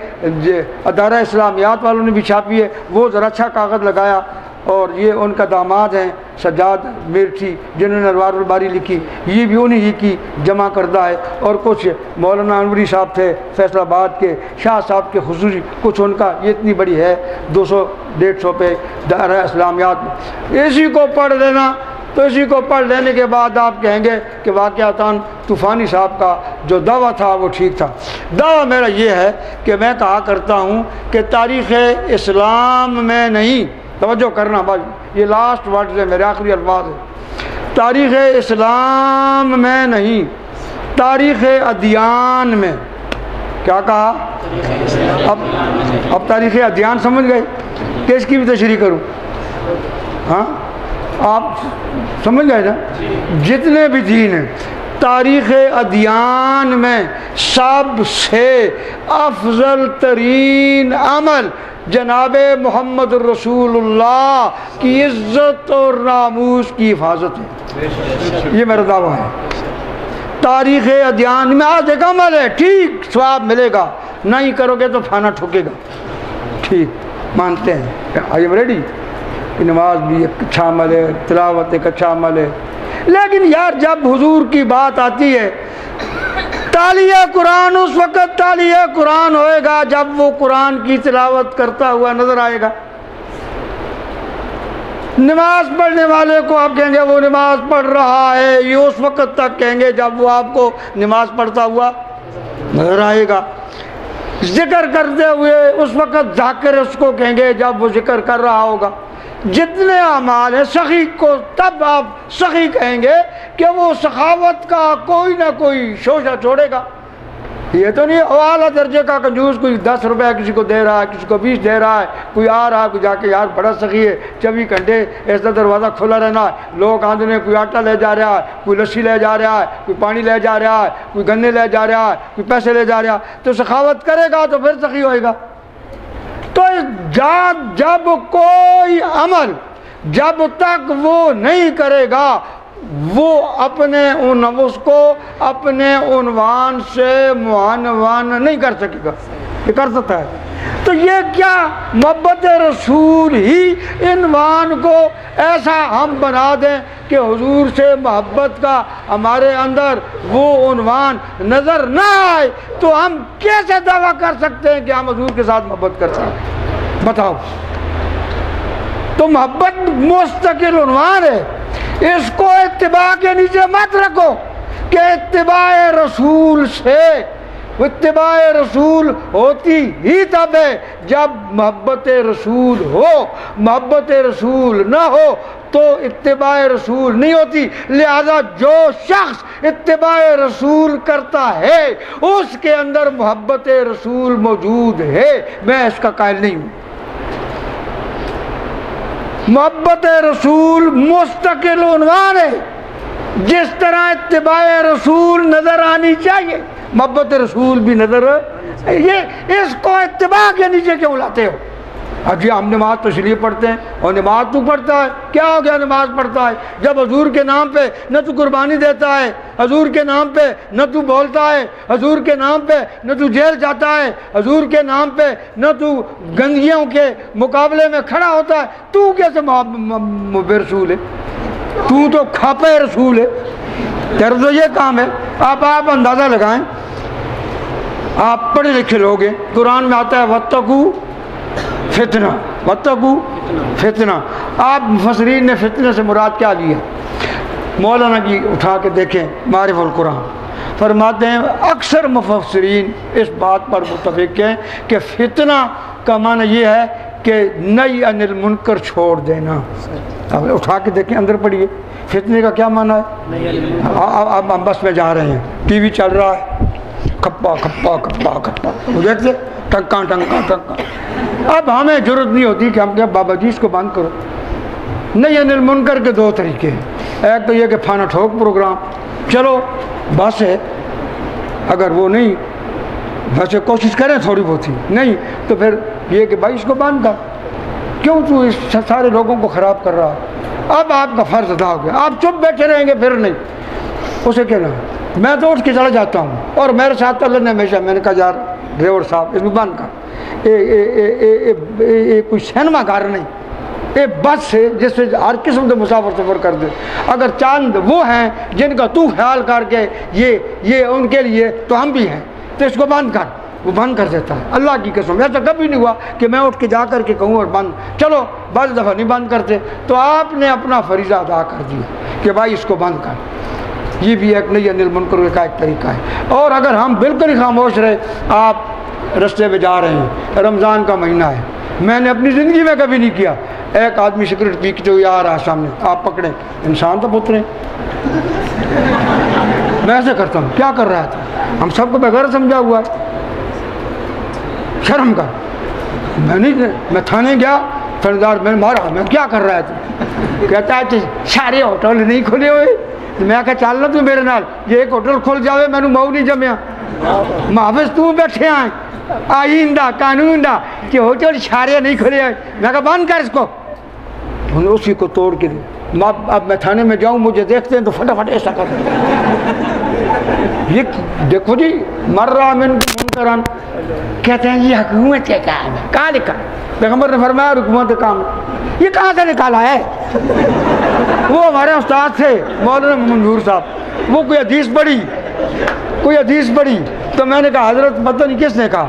अदारा इस्लामियात वालों ने भी छापी है, वो ज़रा अच्छा कागज़ लगाया। और ये उनका दामाद हैं सज्जाद मिर्ठी, जिन्होंने अनवारुल बारी लिखी, ये भी उन्हीं ही की जमा करदा है। और कुछ मौलाना अनवरी साहब थे फैसलाबाद के, शाह साहब के खुसूसी कुछ उनका, ये इतनी बड़ी है 200-150 पे दायरा इस्लामियात। इसी को पढ़ लेना, तो इसी को पढ़ लेने के बाद आप कहेंगे कि वाक़यातन तूफ़ानी साहब का जो दावा था वो ठीक था। दावा मेरा ये है कि मैं कहा करता हूँ कि तारीख़ इस्लाम में नहीं, तवज्जो करना भाई, ये लास्ट वर्ड है मेरे, आखिरी अल्फाज है, तारीख़ इस्लाम में नहीं, तारीख़ अदियान में। क्या कहा? अब तारीख़ अदियान समझ गए कि इसकी भी तशरीह करूँ? हाँ, आप समझ गए ना, जितने भी दीन हैं, तारीख़ अदियान में सबसे अफजल तरीन अमल जनाब मोहम्मद रसूलुल्लाह की इज़्ज़त और नामूस की हिफाजत है। ये मेरा दावा है। तारीख़ अदियान में आज एक अमल है, ठीक सवाब मिलेगा, नहीं करोगे तो खाना ठोकेगा, ठीक मानते हैं, आई एम रेडी कि नमाज भी एक अच्छा अमल है, तिलावत एक अच्छा अमल है, लेकिन यार जब हुजूर की बात आती है, तालिया कुरान उस वक़्त तालिया कुरान होएगा जब वो कुरान की तिलावत करता हुआ नजर आएगा। नमाज पढ़ने वाले को आप कहेंगे वो नमाज पढ़ रहा है, ये उस वक़्त तक कहेंगे जब वो आपको नमाज पढ़ता हुआ नजर आएगा। जिक्र करते हुए उस वक़्त जाकर उसको कहेंगे जब वो जिक्र कर रहा होगा। जितने अमाल है सखी को तब आप सखी कहेंगे कि वो सखावत का कोई ना कोई शोशा छोड़ेगा। ये तो नहीं आला दर्जे का कंजूस, कोई 10 रुपये किसी को दे रहा है, किसी को 20 दे रहा है, कोई आ रहा है, कोई जाके यार बड़ा सखी है, 24 घंटे ऐसा दरवाज़ा खुला रहना है, लोग आंदने, कोई आटा ले जा रहा है, कोई लस्सी ले जा रहा है, कोई पानी ले जा रहा है, कोई गन्ने ले जा रहा है, कोई पैसे ले जा रहा है, तो सखावत करेगा तो फिर सखी होएगा। तो जब कोई अमल जब तक वो नहीं करेगा वो अपने उसको अपने उन्वान से मुआनवान नहीं कर सकेगा। ये कर सकता है तो ये क्या मोहब्बत रसूल ही इन्वान को ऐसा हम बना दें कि हुजूर से मोहब्बत का हमारे अंदर वो उन्वान नज़र ना आए, तो हम कैसे दावा कर सकते हैं कि हम हुजूर के साथ मोहब्बत करते हैं? बताओ। तो मोहब्बत मुस्तकिल उन्वान है, इसको इत्तिबा के नीचे मत रखो कि इत्तिबा रसूल से इत्तिबाए रसूल होती ही तब है जब मोहब्बत रसूल हो। मोहब्बत रसूल ना हो तो इत्तिबाए रसूल नहीं होती। लिहाजा जो शख्स इत्तिबाए रसूल करता है उसके अंदर मोहब्बत रसूल मौजूद है। मैं इसका कायल नहीं हूँ। मोहब्बत रसूल मुस्तकिल उन्वान है। जिस तरह इत्तिबाए रसूल नजर आनी चाहिए, मोहब्बत रसूल भी नजर, ये इसको इत्तिबा के नीचे क्यों लाते हो? अजी हम नमाज तो इसलिए पढ़ते हैं, और नमाज तू पढ़ता है, क्या हो गया नमाज पढ़ता है जब हजूर के नाम पे न तू कुर्बानी देता है, हजूर के नाम पे न तू बोलता है, हजूर के नाम पे न तू जेल जाता है, हजूर के नाम पे न तू गंदगियों के मुकाबले में खड़ा होता है, तू कैसे रसूल है? तू तो खापे रसूल है। तेरा तो ये काम है। आप अंदाज़ा लगाएं, आप पढ़े लिखे लोग हैं, कुरान में आता है वत्तकू फितना, वत्तकू फितना। आप मुफस्सिरीन ने फितने से मुराद क्या लिया? मौलाना की उठा के देखें मारिफुल कुरान, फरमाते हैं अक्सर मुफस्सिरीन इस बात पर मुत्तफिक हैं कि फितना का माना ये है कि नई अनिल मुनकर छोड़ देना। अब उठा के देखें, अंदर पढ़िए, फितने का क्या माना है? अब हम बस में जा रहे हैं, टीवी चल रहा है, खप्पा खप्पा खप्पा खप्पा, देखते टंका टंका टंका। अब हमें जरूरत नहीं होती कि हम क्या बाबा जी इसको बंद करो। नहीं, अनिल मुनकर के दो तरीके हैं। एक तो ये कि फाना ठोक प्रोग्राम, चलो बस है, अगर वो नहीं वैसे कोशिश करें थोड़ी बहुत ही, नहीं तो फिर ये कि भाई इसको बंद कर, क्यों तू इस सारे लोगों को ख़राब कर रहा है? अब आपका फ़र्ज अदा हो गया, आप चुप बैठे रहेंगे फिर नहीं। उसे कहना मैं तो उठ के चला जाता हूँ, और मेरे साथ अल्लाह ने हमेशा, मैंने कहा यार ड्राइवर साहब इसमें बंद कर, कोई सिनेमा घर नहीं, ये बस है जिससे हर किस्म के मुसाफिर सफ़र कर दे। अगर चांद वो हैं जिनका तू ख्याल करके ये उनके लिए तो हम भी हैं, तो इसको बंद कर। वो बंद कर देता है। अल्लाह की कसम ऐसा कभी नहीं हुआ कि मैं उठ के जा कर के कहूँ और बंद, चलो बस दफ़ा नहीं बंद करते। तो आपने अपना फरीज़ा अदा कर दिया कि भाई इसको बंद कर। ये भी एक नहीं अनिल मुनकर का एक तरीका है। और अगर हम बिल्कुल ही खामोश रहे, आप रास्ते में जा रहे हैं, रमज़ान का महीना है, मैंने अपनी ज़िंदगी में कभी नहीं किया, एक आदमी सिगरेट पी के आ रहा है सामने, आप पकड़े, इंसान तो पुतरे, मैं ऐसे करता हूँ, क्या कर रहा था? हम सबको बगैर समझा हुआ है, शर्म कर। मैं थाने गया, थानेदार मैंने मारा, मैं क्या कर रहा था? कहता है सारे होटल नहीं खुले हुए। तो मैं क्या चल रहा तू मेरे नाल, ये एक होटल खुल जाए मैनू मऊ नहीं जमया, महाफिज तू बैठे आए आइंदा कानून दा कि होटल सारे नहीं खुले हुए। मैं कहा बंद कर इसको, उसी को तोड़ के दे। अब मैं थाने में जाऊँ, मुझे देखते हैं तो फटाफट ऐसा कर ये देखो जी, मर रहा मुनकरन, कहते हैं ये हुकूमत का काम है। कहाँ लिखा? पैगंबर ने फरमाया हुकूमत का काम है। ये कहाँ से निकाला है? वो हमारे उस्ताद थे मौलाना मंजूर साहब, वो कोई हदीस पढ़ी तो मैंने कहा हजरत पता नहीं किसने कहा,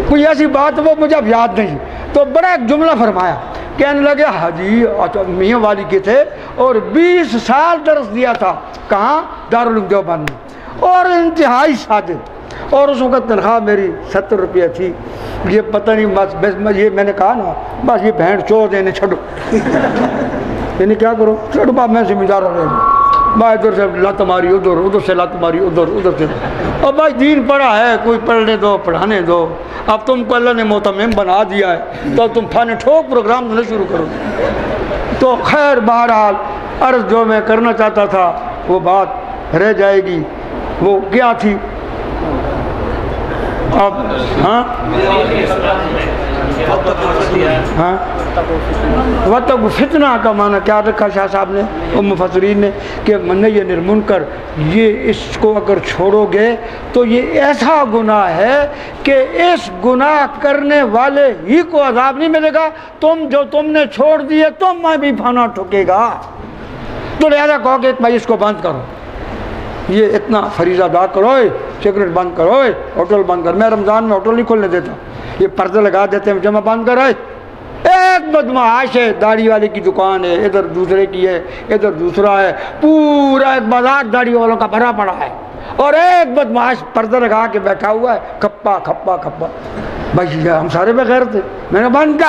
कोई ऐसी बात वो मुझे अब याद नहीं, तो बड़ा एक जुमला फरमाया, कहने लगे हाजी अच्छा मियाँ वाली के थे और 20 साल दर्स दिया था, कहाँ? दारुल उलूम देवबंद में, और इंतहाई सादे, और उस वक़्त तनख्वाह मेरी 70 रुपये थी। ये पता नहीं बस ये मैंने कहा ना, बस ये बहन चोर देने छोड़ो यानी क्या करो, छोड़ो बाप, मैं जिम्मेदार रहेगा, मैं इधर से लत मारी उधर, उधर से लत मारी उधर, उधर से। अब भाई दीन पढ़ा है, कोई पढ़ने दो, पढ़ाने दो। अब तुमको अल्लाह ने मोतमिम बना दिया है तो तुम फाने ठोक प्रोग्राम नहीं शुरू करो। तो खैर बहरहाल अर्ज़ जो मैं करना चाहता था वो बात रह जाएगी। वो क्या थी? अब हाँ वत्तक़ू फितना का माना क्या रखा शाह साहब ने और मुफस्सिरीन ने कि नही अनिल मुनकर, ये इसको अगर छोड़ोगे तो ये ऐसा गुनाह है कि इस गुनाह करने वाले ही को अज़ाब नहीं मिलेगा, जो तुमने छोड़ दिए तुम में भी फाना ठोकेगा। तो लिहाजा कहो कि भाई इसको बंद करो, ये इतना फरीज़ा अदा करो, सिगरेट बंद करो, होटल बंद करो। मैं रमज़ान में होटल नहीं खोलने देता, ये पर्दे लगा देते हैं, जमा बंद करो। एक बदमाश है, दाढ़ी वाले की दुकान है, इधर दूसरे की है, इधर दूसरा है, पूरा एक बाजार दाढ़ी वालों का भरा पड़ा है। और एक बदमाश पर्दा लगा के बैठा हुआ है, खप्पा खप्पा खप्पा। भाई हम सारे बगैर थे, मैंने बंद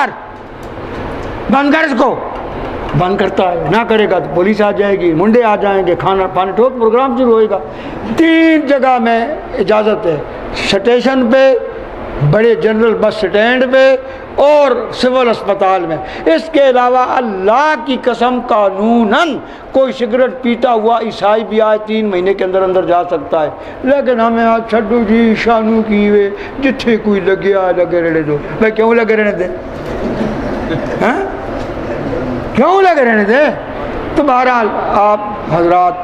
कर इसको। बंद करता है, ना करेगा तो पुलिस आ जाएगी, मुंडे आ जाएंगे, खाना पानी ठोक प्रोग्राम शुरू होएगा। 3 जगह में इजाज़त है, स्टेशन पे, बड़े जनरल बस स्टैंड पे और सिविल अस्पताल में। इसके अलावा अल्लाह की कसम कानूनन कोई सिगरेट पीता हुआ ईसाई भी आए 3 महीने के अंदर अंदर जा सकता है। लेकिन हमें आज छड्डू जी शानू की वे जिथे कोई लगे लगे रहने दो। भाई क्यों लगे रहने दे, हैं? क्यों लगे रहने दे? तो बहरहाल आप हजरात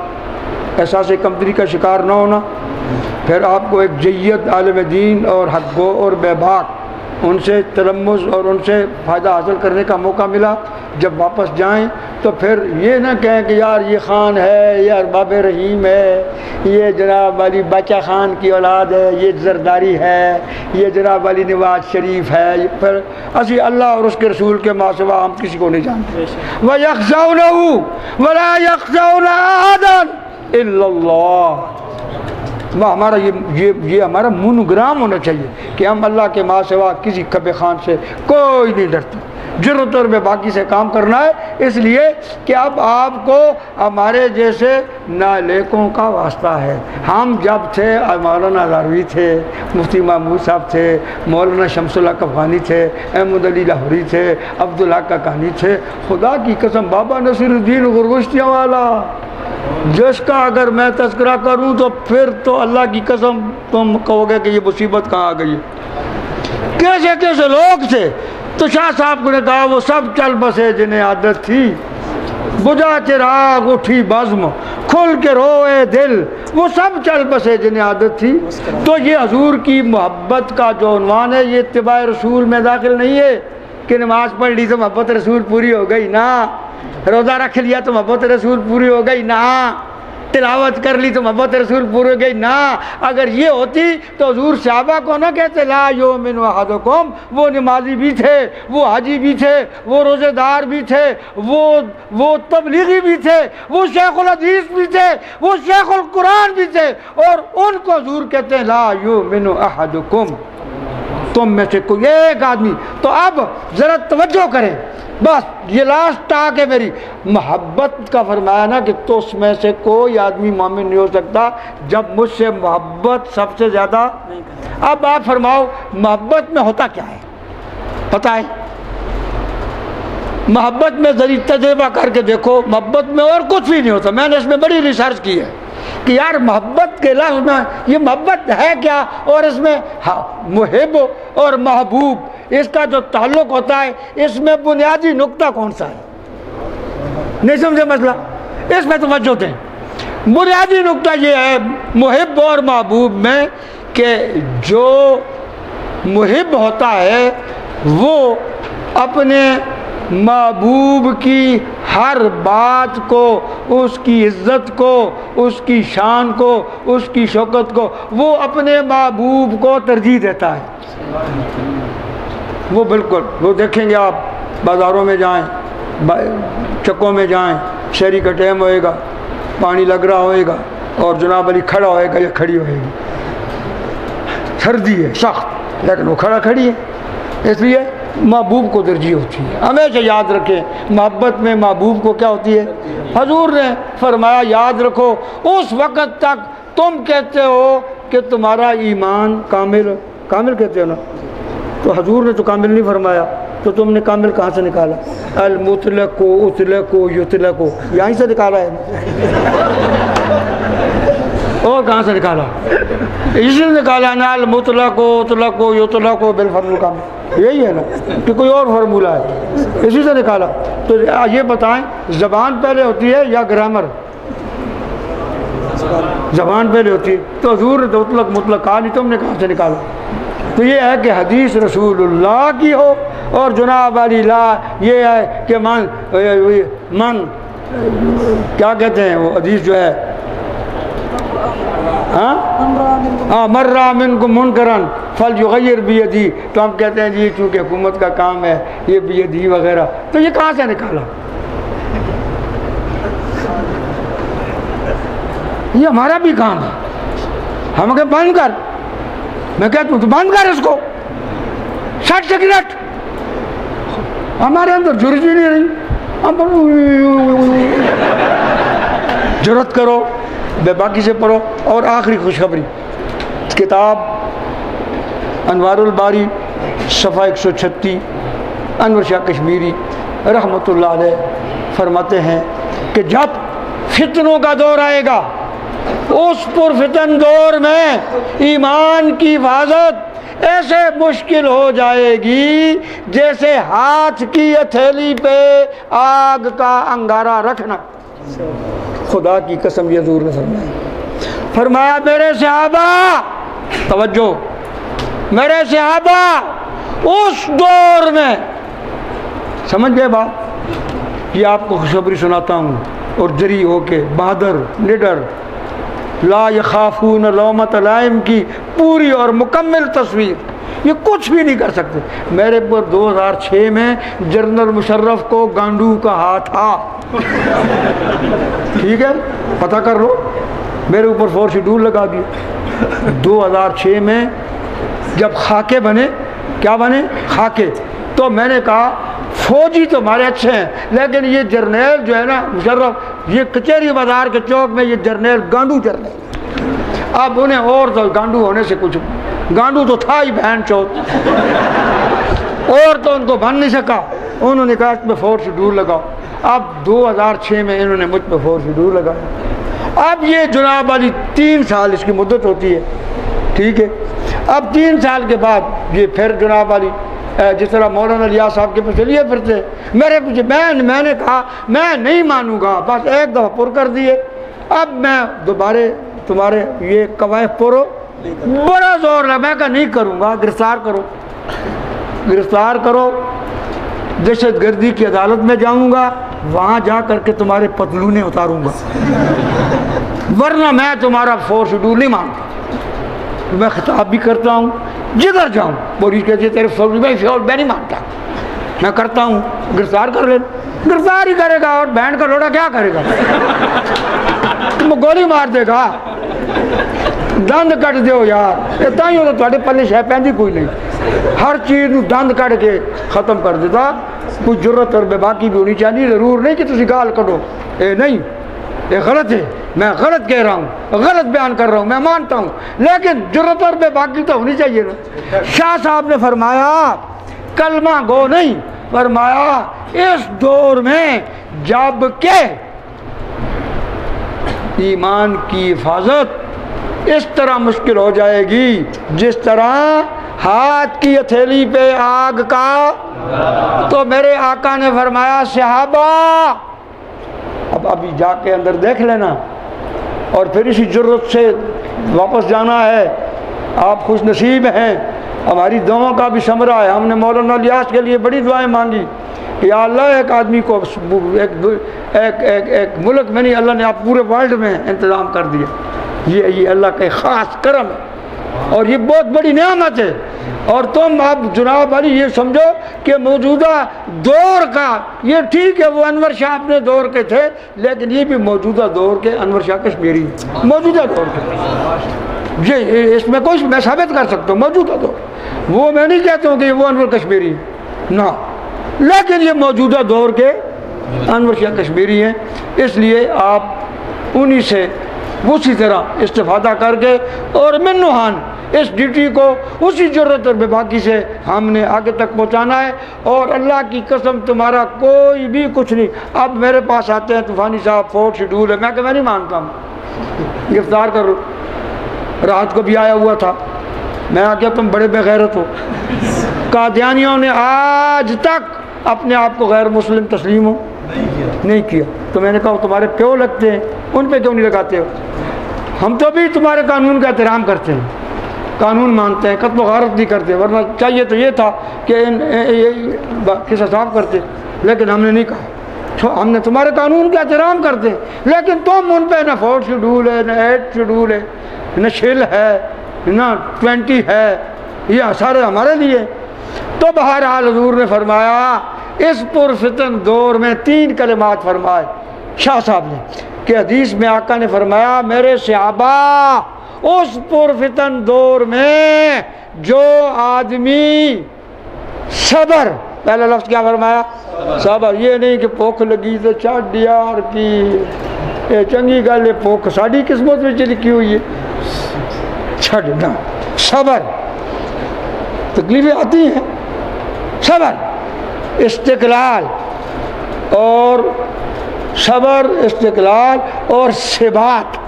एहसास कमतरी का शिकार ना होना। फिर आपको एक जय्यत आलिम दीन और हक़ और बेबाक उनसे तलम्मुस और उनसे फ़ायदा हासिल करने का मौका मिला। जब वापस जाएं तो फिर ये ना कहें कि यार ये ख़ान है, ये अरबाब रहीम है, ये जनाब वाली बाचा ख़ान की औलाद है, ये जरदारी है, ये जनाब वाली नवाज शरीफ है। फिर असी अल्लाह और उसके रसूल के मासिवा हम किसी को नहीं जानते। वयख़्शौनहु वला यख़्शौन अहदन इल्लल्लाह। वह हमारा ये हमारा मोनोग्राम होना चाहिए कि हम अल्लाह के माँ सिवा किसी कब्र खान से कोई नहीं डरते। ज़रूरत और बाकी से काम करना है, इसलिए कि अब आपको हमारे जैसे नालेकों का वास्ता है। हम जब थे मौलाना लारवी थे, मुफ्ती महमूद साहब थे, मौलाना शमसुल्लाह कफ़ानी थे, अहमद अली लाहौरी थे, अब्दुल्ला काकानी थे। खुदा की कसम बाबा नसीरुद्दीन गुरगुश्तियाँ वाला जिसका अगर मैं तस्करा करूं तो फिर तो अल्लाह की कसम तुम कहोगे कि ये मुसीबत कहाँ आ गई। कैसे कैसे लोग थे। तो शाह साहब को ने कहा वो सब चल बसे जिन्हें आदत थी, बुझा चिराग उठी बज़्म खुल के रोए दिल, वो सब चल बसे जिन्हें आदत थी। तो ये हजूर की मोहब्बत का जो उन्वान है ये इत्तिबा रसूल में दाखिल नहीं है कि नमाज पढ़ ली तो मोहब्बत रसूल पूरी हो गई ना, रोज़ा रख लिया तो मोहब्बत रसूल पूरी हो गई ना, तिलावत कर ली तो मोहब्बत रसूल पूरी हो गई ना। अगर ये होती तो हुजूर सहाबा को ना कहते ला युमिनु अहदुकुम। वो नमाजी भी थे, वो हाजी भी थे, वो रोज़ेदार भी थे, वो तबलीगी भी थे, वो शेखुल हदीस भी थे, वो शेखुल कुरान भी थे, और उनको हुजूर कहते हैं ला युमिनु अहदुकुम, तुम में से कोई एक आदमी। तो अब ज़रा तवज्जो करें, बस ये लास्ट टाक है मेरी। मोहब्बत का फरमाया ना कि तो उसमें से कोई आदमी मोमिन नहीं हो सकता जब मुझसे मोहब्बत सबसे ज़्यादा नहीं करे। अब आप फरमाओ मोहब्बत में होता क्या है, पता है? मोहब्बत में जरी तजुर्बा करके देखो, मोहब्बत में और कुछ भी नहीं होता। मैंने इसमें बड़ी रिसर्च की है कि यार मोहब्बत के लफ्ज़ में ये मोहब्बत है क्या, और इसमें मुहिब और महबूब इसका जो ताल्लुक़ होता है इसमें बुनियादी नुक्ता कौन सा है? नहीं समझे मसला? इसमें तवज्जो दें। बुनियादी नुक्ता ये है मुहिब और महबूब में कि जो मुहिब होता है वो अपने महबूब की हर बात को, उसकी इज़्ज़त को, उसकी शान को, उसकी शौकत को, वो अपने महबूब को तरजीह देता है। वो बिल्कुल, वो देखेंगे आप बाज़ारों में जाएं, चक्कों में जाएं, शहरी का टाइम होएगा, पानी लग रहा होएगा और जनाब अली खड़ा होएगा या खड़ी होएगी, सर्दी है सख्त लेकिन वो खड़ी है, इसलिए महबूब को तरजीह होती है। हमेशा याद रखें मोहब्बत में महबूब को क्या होती है? हजूर ने फरमाया याद रखो उस वक़्त तक तुम कहते हो कि तुम्हारा ईमान कामिल कहते हो ना, तो हजूर ने तो कामिल नहीं फरमाया, तो तुमने कामिल कहाँ से निकाला? अल मुतलक को उतलक को युतलक को यहीं से निकाला है और कहाँ से निकाला? इसलिए निकाला ना अल मुतलक को उतलक को युतलक को बिल फर्मुल कामिल, यही है ना कि कोई और फार्मूला है, इसी से निकाला। तो ये बताएं ज़बान पहले होती है या ग्रामर? ज़बान पहले होती है। तो हजूर ने मुतलक मुतलक कहा नहीं, तुमने कहाँ से निकाला? तो ये है कि हदीस रसूलुल्लाह की हो और जनाब अली ला ये है कि मन क्या कहते हैं वो हदीस जो है, हाँ मर्रा मिनकुम मुनकरन फल युगय्यर बियदी, तो हम कहते हैं जी चूँकि हुकूमत का काम है ये बियदी वगैरह, तो ये कहाँ से निकाला? ये हमारा भी काम है। हम कहे बंद कर। मैं कहता हूँ तो बंद कर इसको, 60 सिगरेट। हमारे अंदर जुर्रत ही नहीं रही, हम जुर्रत करो, बेबाकी से पढ़ो। और आखिरी खुशखबरी, किताब अनवारुल बारी सफ़ा 136, अनवर शाह कश्मीरी रहमतुल्लाह अलैह फरमाते हैं कि जब फितनों का दौर आएगा, उस पुरफितन दौर में ईमान की हिफाजत ऐसे मुश्किल हो जाएगी जैसे हाथ की हथेली पे आग का अंगारा रखना। खुदा की कसम ये हज़ूर ने फरमाया मेरे सहाबा, तवज्जो, मेरे सहाबा उस दौर में, समझ गए बात, ये आपको खुशखबरी सुनाता हूँ और जरी होके बहादुर निडर ला यखाफून लौमत लाइम की पूरी और मुकम्मल तस्वीर, ये कुछ भी नहीं कर सकते। मेरे पर 2006 में जनरल मुशर्रफ को गांडू का हाथ था, ठीक है, पता कर लो, मेरे ऊपर 4 शेड्यूल लगा दिए। 2006 में जब खाके बने, क्या बने, खाके, तो मैंने कहा फौजी तो हमारे अच्छे हैं, लेकिन ये जर्नैल जो है ना मुशर्रफ, ये कचहरी बाजार के चौक में ये जर्नैल गांडू जर्नैल। अब उन्हें और तो गांडू होने से कुछ, गांडू तो था ही बहन चौथ, और तो उनको बन नहीं सका। उन्होंने कहा इसमें 4 शेड्यूल लगाओ। अब 2006 में इन्होंने मुझ पर 4 शेड्यूल लगाया। अब ये जुनाब वाली 3 साल इसकी मुद्दत होती है, ठीक है। अब 3 साल के बाद ये फिर जुनाब वाली, जिस तरह मौलाना लिया साहब के पास चलिए फिरते मेरे पीछे, मैंने कहा मैं नहीं मानूंगा, बस एक दफ़ा पुर कर दिए। अब मैं दोबारा तुम्हारे ये कवायद पुरो, बड़ा जोर लगा, मैं कहा नहीं करूँगा, गिरफ्तार करो, गिरफ्तार करो, दहशत गर्दी की अदालत में जाऊँगा, वहाँ जा करके तुम्हारे पतलूने उतारूँगा, वरना मैं तुम्हारा 4 शेड्यूल नहीं मानता। मैं खिताब भी करता हूँ जिधर जाऊँ, बोली कहती है तेरे फौजी भाई फ्योर मैं नहीं मानता, मैं करता हूँ, गिरफ्तार कर ले। गिरफ्तार ही करेगा और बैंड का लोड़ा क्या करेगा, तुम गोली मार देगा, दंद कट दो यार, इतना ही हो तो थोड़े पल्ले शह पैंदी कोई नहीं, हर चीज़ दंद कट के ख़त्म कर देता। कुछ जरूरत और बेबाकी भी होनी चाहिए, ज़रूर नहीं कि तुम गाल कटो, ये नहीं, ये गलत है, मैं गलत कह रहा हूँ, गलत बयान कर रहा हूँ, मैं मानता हूँ, लेकिन जरूरत और बेबाकी तो होनी चाहिए ना। शाह साहब ने फरमाया कलमा गो नहीं, फरमाया इस दौर में जब के ईमान की हिफाजत इस तरह मुश्किल हो जाएगी जिस तरह हाथ की हथेली पे आग का। तो मेरे आका ने फरमाया सहाबा, अब अभी जाके अंदर देख लेना और फिर इसी जरूरत से वापस जाना है। आप खुश नसीब हैं, हमारी दुआओं का भी समरा है। हमने मौलाना इलियास के लिए बड़ी दुआएं मांगी कि या अल्लाह एक आदमी को एक मुल्क में नहीं, अल्लाह ने आप पूरे वर्ल्ड में इंतज़ाम कर दिया। ये अल्लाह का ख़ास करम है और ये बहुत बड़ी नेमत है। और तुम अब जनाब वाली ये समझो कि मौजूदा दौर का, ये ठीक है वो अनवर शाह अपने दौर के थे, लेकिन ये भी मौजूदा दौर के अनवर शाह कश्मीरी, मौजूदा दौर के, ये इसमें कुछ मैं साबित कर सकता हूँ। मौजूदा दौर, वो मैं नहीं कहता हूँ कि वो अनवर कश्मीरी ना, लेकिन ये मौजूदा दौर के अनवर शाह कश्मीरी हैं। इसलिए आप उन्हीं से उसी तरह इस्तेफादा करके और मिन्नुहान इस ड्यूटी को उसी जरूरत और बेबाकी से हमने आगे तक पहुंचाना है। और अल्लाह की कसम तुम्हारा कोई भी कुछ नहीं। अब मेरे पास आते हैं तूफानी साहब 4 शेड्यूल है, मैं नहीं मानता हूँ, गिरफ्तार करो। रात को भी आया हुआ था, मैं आ गया तुम बड़े बेगैरत हो। कादियानियों ने आज तक अपने आप को गैर मुस्लिम तस्लीम हो नहीं किया, तो मैंने कहा तुम्हारे प्यो लगते हैं, उन पे क्यों नहीं लगाते हो? हम तो भी तुम्हारे कानून का एहतराम करते हैं, कानून मानते हैं, कत्ल गारत नहीं करते, वरना चाहिए तो ये था कि किसा साफ करते, लेकिन हमने नहीं कहा। हमने तुम्हारे कानून का एहतराम करते हैं, लेकिन तुम उन पे ना 4 शेड्यूल है, ना 8 शेड्यूल है, न शिल है, ना 20 है, ये सारे हमारे लिए। तो बहरहाल हुजूर ने फरमाया इस पुरफितन दौर में 3 कलिमात फरमाए शाह साहब ने कि हदीस में आका ने फरमाया मेरे सहाबा उस पुरफितन दौर में जो आदमी सबर, पहला लफ्ज़ क्या फरमाया? सबर। ये नहीं कि भुख लगी तो छड़ यार की ये चंगी गल है, भुख साड़ी किस्मत में लिखी हुई है, छड़ना। सबर, तकलीफें आती हैं, सबर, इस्तिकलाल और सबर, इस्तिकलाल और सिबात।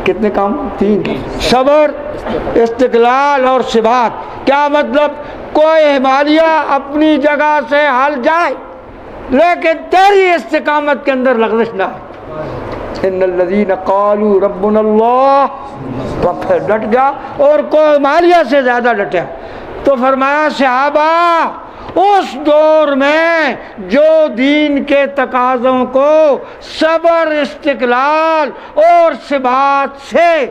कितने काम? 3। सबर, इस्तिकलाल और सिबात। क्या मतलब? कोई हिमालय अपनी जगह से हल जाए लेकिन तेरी इस्तिकामत के अंदर लग़ज़िश ना है। इन्नल्लज़ीना क़ालू रब्बुनल्लाह, तो फिर डट गया और कोई हिमालय से ज़्यादा डटा। तो फरमाया सहाबा उस दौर में जो दीन के तकाज़ों को सबर, इस्तिकलाल और सिबात से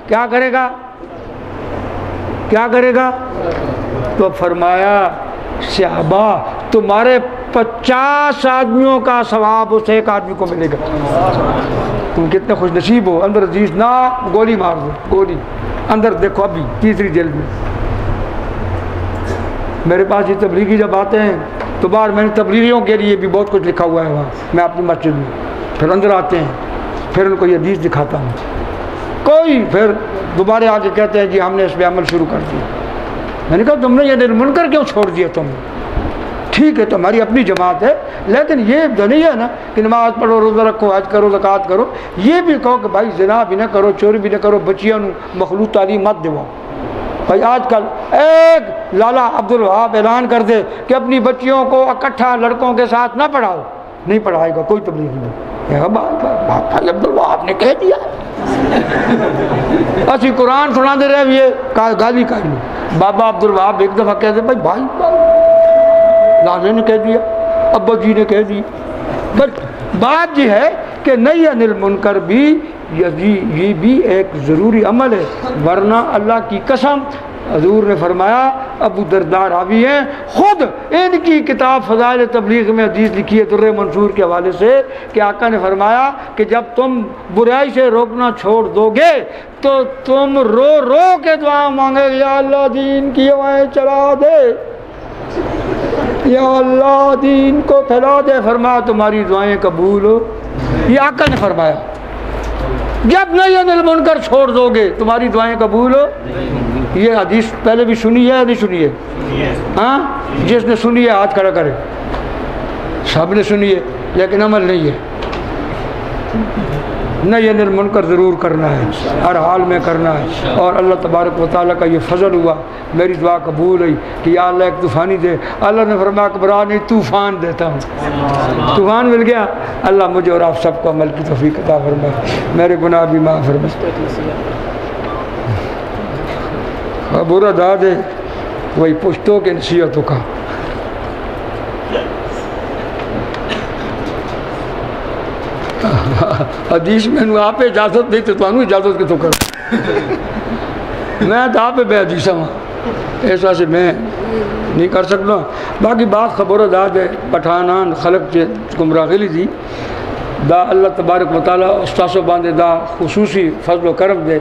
क्या करेगा, क्या करेगा? तो फरमाया सहाबा तुम्हारे 50 आदमियों का सवाब उस एक आदमी को मिलेगा। तुम कितने खुश नसीब हो। अंदर अजीज ना गोली मार दो, गोली अंदर देखो, अभी तीसरी जेल में। मेरे पास ये तबलीगी जब आते हैं तो बाहर मैंने तबलीगियों के लिए भी बहुत कुछ लिखा हुआ है वहाँ, मैं अपनी मस्जिद में। फिर अंदर आते हैं, फिर उनको ये हदीस दिखाता हूँ। कोई फिर दोबारा आके कहते हैं जी हमने इस पर अमल शुरू कर दिया। मैंने कहा तुमने ये मुनकर क्यों छोड़ दिया? तुमने ठीक है तुम्हारी अपनी जमात है, लेकिन ये तो नहीं है ना कि नमाज पढ़ो, रोज़ा रखो, हज करो, ज़कात करो। ये भी कहो कि भाई ज़िना भी ना करो, चोरी भी ना करो, बच्चियों मखलूत तालीम मत दो। भाई आजकल एक लाला अब्दुल वहाब ऐलान कर दे कि अपनी बच्चियों को इकट्ठा लड़कों के साथ ना पढ़ाओ, नहीं पढ़ाएगा कोई तबलीग नहीं। भाई अब्दुल वहाब ने कह दिया असि कुरान सुना दे रहे, ये गाली का बाबा अब्दुल वहाब एक दफ़ा कहते भाई लाले ने कह दिया, अब्बा जी ने कह दी। बट बात ये है कि नहीं अनिल मुनकर भी ये भी एक ज़रूरी अमल है, वरना अल्लाह की कसम हजूर ने फरमाया, अबू दरदा रावी हैं, खुद इनकी किताब फ़ज़ाइल तबलीग में हदीस लिखी है दुर्र मंसूर के हवाले से कि आका ने फरमाया कि जब तुम बुराई से रोकना छोड़ दोगे तो तुम रो रो के दुआ मांगे, या अल्लाह दीन की हवाएं चला दे, या अल्लाह दीन को फैला दे। फरमाया तुम्हारी दुआएं कबूल हो। ये आका ने फरमाया जब नहीं अनिल मुनकर छोड़ दोगे तुम्हारी दुआएं कबूल हो। ये हदीस पहले भी सुनी है या नहीं सुनी है? हाँ, जिसने सुनी है हाथ खड़ा करे। सब ने सुनी है लेकिन अमल नहीं है। नहीं अनिल मुनकर ज़रूर करना है, हर हाल में करना है। और अल्लाह तबारक व तआला का ये फजल हुआ, मेरी दुआ कबूल हुई कि या अल्लाह एक तूफ़ानी दे। अल्लाह ने फरमाया घबरा नहीं, तूफ़ान देता हूँ। तूफ़ान मिल गया। अल्लाह मुझे और आप सबको अमल की तौफीक अता फरमाए, मेरे गुनाह भी माफ़ फरमाए। बुरा दाद है वही पुश्तों के नसीहतों का। हदीस मैनू आप इजाजत दी तो तुहानू इजाजत कितों कर। मैं तो आप बेहदीस हाँ, इस वास्ते मैं नहीं कर सकता। बाकी बात खबर दाद है पठानान खलक गुमराही थी दा अल्लाह तबारक व तआला उस्तासो बांधे दा खुसूसी फजल करम दे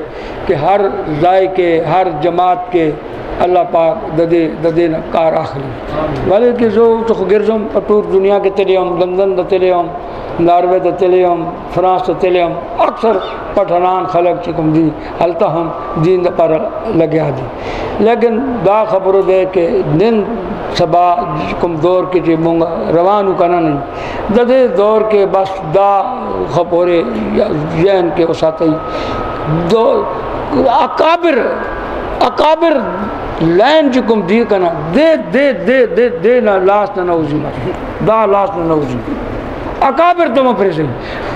कि हर जायके हर जमात के अल्लाह पाक ददे ददे न कार आखिरी वाले के जो तो गिरजम पटूर दुनिया के तेले हम लंदन द तेले हम नार्वे द तेले हम फ्रांस द तेले हम अक्सर पठानान खलक चिकम दी हलता हम दीन पर लगे दी। लेकिन दा खबर दे के दिन सबा कुम दौर के जे मूंगा रवान करना नहीं ददे दौर के बस दा खपोरे जैन के उसाते दो अकाबिर अकाबिर लैन चुकुम दी करना दे दे दे दे दे ना लास्ट ना नौजी दा लास्ट ना नौजी अकाबिर तुम फिर से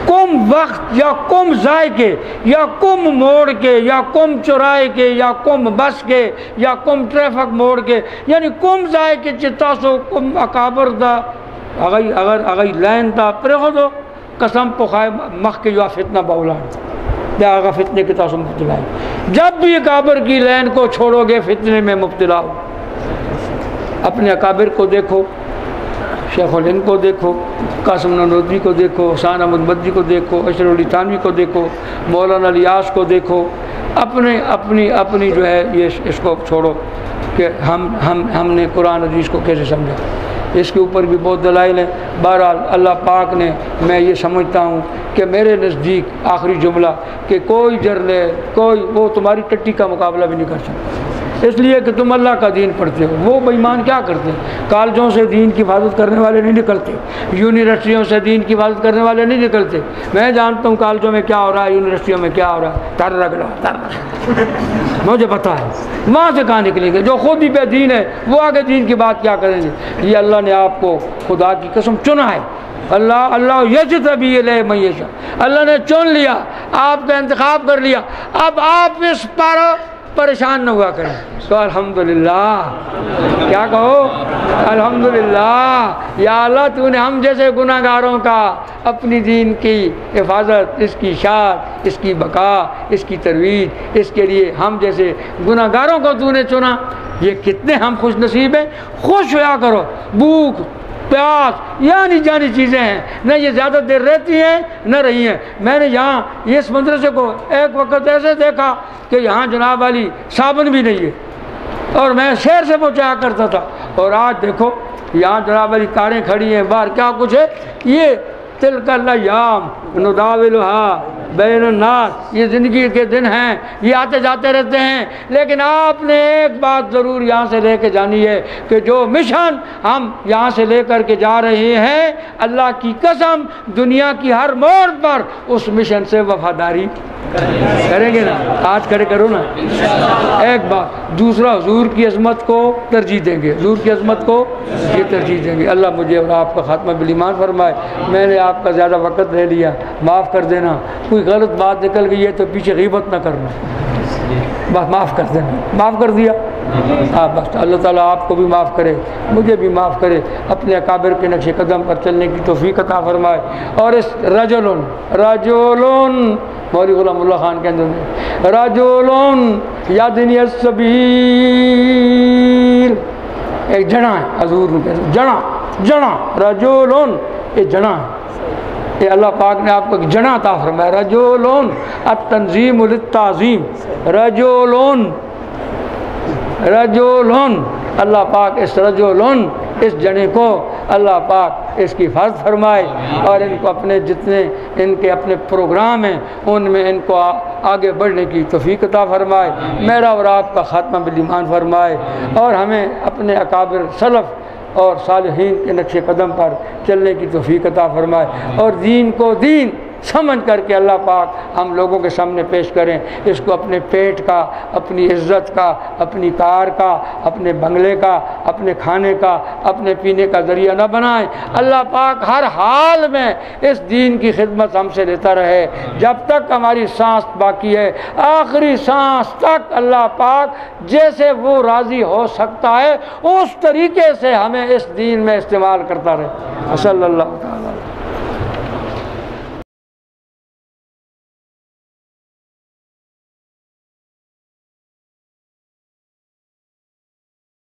कुम वक्त या कुम जायके या कुम मोड़ के या कुम चुराए के या कुम बस के या कुम ट्रैफिक मोड़ के यानी कुम जायके चित्ता सो कुम अकाबिर दा अगई अगर अगई लैन ता पर हो दो कसम पुखाए मख के जो फितना बौला आगा फितने के तासुम मुब्तला। जब भी अकाबिर की लैन को छोड़ोगे फितने में मुब्तला हो। अपने अकाबिर को देखो, शेखुल हिंद को देखो, कासिम ननौतवी को देखो, हुसैन अहमद मदनी को देखो, अशरफ अली थानवी को देखो, मौलाना इलियास को देखो। अपने अपनी अपनी जो है ये इसको छोड़ो कि हमने कुरान हदीस को कैसे समझा। इसके ऊपर भी बहुत दलाइल हैं। बहरहाल अल्लाह पाक ने, मैं ये समझता हूँ कि मेरे नज़दीक आखिरी जुमला कि कोई जर्नल, कोई वो तुम्हारी टट्टी का मुकाबला भी नहीं कर सकता, इसलिए कि तुम अल्लाह का दीन पढ़ते हो। वो बेईमान क्या करते हैं, कॉलेजों से दीन की हिफाजत करने वाले नहीं निकलते, यूनिवर्सिटियों से दीन की हिफाजत करने वाले नहीं निकलते। मैं जानता हूँ कॉलेजों में क्या हो रहा है, यूनिवर्सिटियों में क्या हो रहा है, तर रगड़ा मुझे पता है। वहाँ से कहाँ निकलेंगे? जो खुद ही बेदीन है वो आगे दीन की बात क्या करेंगे? ये अल्लाह ने आपको खुदा की कसम चुना है। अल्लाह यजत अभी ले मैशा, अल्लाह ने चुन लिया, आपका इंतखाब कर लिया। अब आप इस पर परेशान न हुआ करें। तो अल्हम्दुलिल्लाह, क्या कहो, अल्हम्दुलिल्लाह या अल्लाह तूने हम जैसे गुनाहगारों का अपनी दीन की हिफाजत, इसकी शान, इसकी बका, इसकी तरवीज, इसके लिए हम जैसे गुनाहगारों को तूने चुना। ये कितने हम खुश नसीब हैं। खुश होया करो। भूख प्यास यानी जानी चीज़ें हैं, न ये ज़्यादा देर रहती हैं न रही हैं। मैंने यहाँ इस मदरसे को एक वक्त ऐसे देखा कि यहाँ जनाब वाली साबुन भी नहीं है और मैं शहर से पहुँचाया करता था, और आज देखो यहाँ जनाब वाली कारें खड़ी हैं, बाहर क्या कुछ है। ये तिलकल अय्याम नुदाविलुहा बैन अन्नास, ये ज़िंदगी के दिन हैं, ये आते जाते रहते हैं। लेकिन आपने एक बात ज़रूर यहाँ से लेके जानी है कि जो मिशन हम यहाँ से लेकर के जा रहे हैं, अल्लाह की कसम दुनिया की हर मोड़ पर उस मिशन से वफादारी करेंगे ना। आज खड़े करो ना एक बात। दूसरा, हुजूर की अज़मत को तरजीह देंगे, हुजूर की अज़मत को ये तरजीह देंगे। अल्लाह मुझे और आपका खात्मा बिल ईमान फरमाए। मैंने आपका ज़्यादा वक़्त ले लिया, माफ़ कर देना। कोई गलत बात निकल गई है तो पीछे ग़ीबत ना करना, बस माफ़ कर देना। माफ़ कर दिया, हाँ बस। अल्लाह ताला आपको भी माफ़ करे, मुझे भी माफ़ करे, अपने अकाबिर के नक्शे कदम पर चलने की तौफीक अता फरमाए। और इस रजुलन मौलवी गुलामुल्लाह खान के अंदर में रजुलन यादनी सबील, एक जना है, हजूर जना जना रजुलन, ये जना है। ये अल्लाह पाक ने आपको एक जना अता फरमाया। रजुलन अत-तंज़ीम लित-ताज़ीम, रजुलन अल्लाह पाक इस रजुलन, इस जने को अल्लाह पाक इसकी हिफाजत फरमाए और इनको अपने जितने इनके अपने प्रोग्राम हैं उनमें इनको आगे बढ़ने की तौफीक अता फरमाए। मेरा और आपका खात्मा बिल ईमान फरमाए और हमें अपने अकाबिर सलफ़ और सालिहीन के नक्शे कदम पर चलने की तौफीक अता फरमाए और दीन को दीन समझ करके अल्लाह पाक हम लोगों के सामने पेश करें। इसको अपने पेट का, अपनी इज़्ज़त का, अपनी कार का, अपने बंगले का, अपने खाने का, अपने पीने का ज़रिया न बनाएं। अल्लाह पाक हर हाल में इस दीन की खिदमत हमसे लेता रहे जब तक हमारी सांस बाकी है। आखिरी सांस तक अल्लाह पाक जैसे वो राज़ी हो सकता है उस तरीके से हमें इस दीन में इस्तेमाल करता रहे। सल्लल्लाहु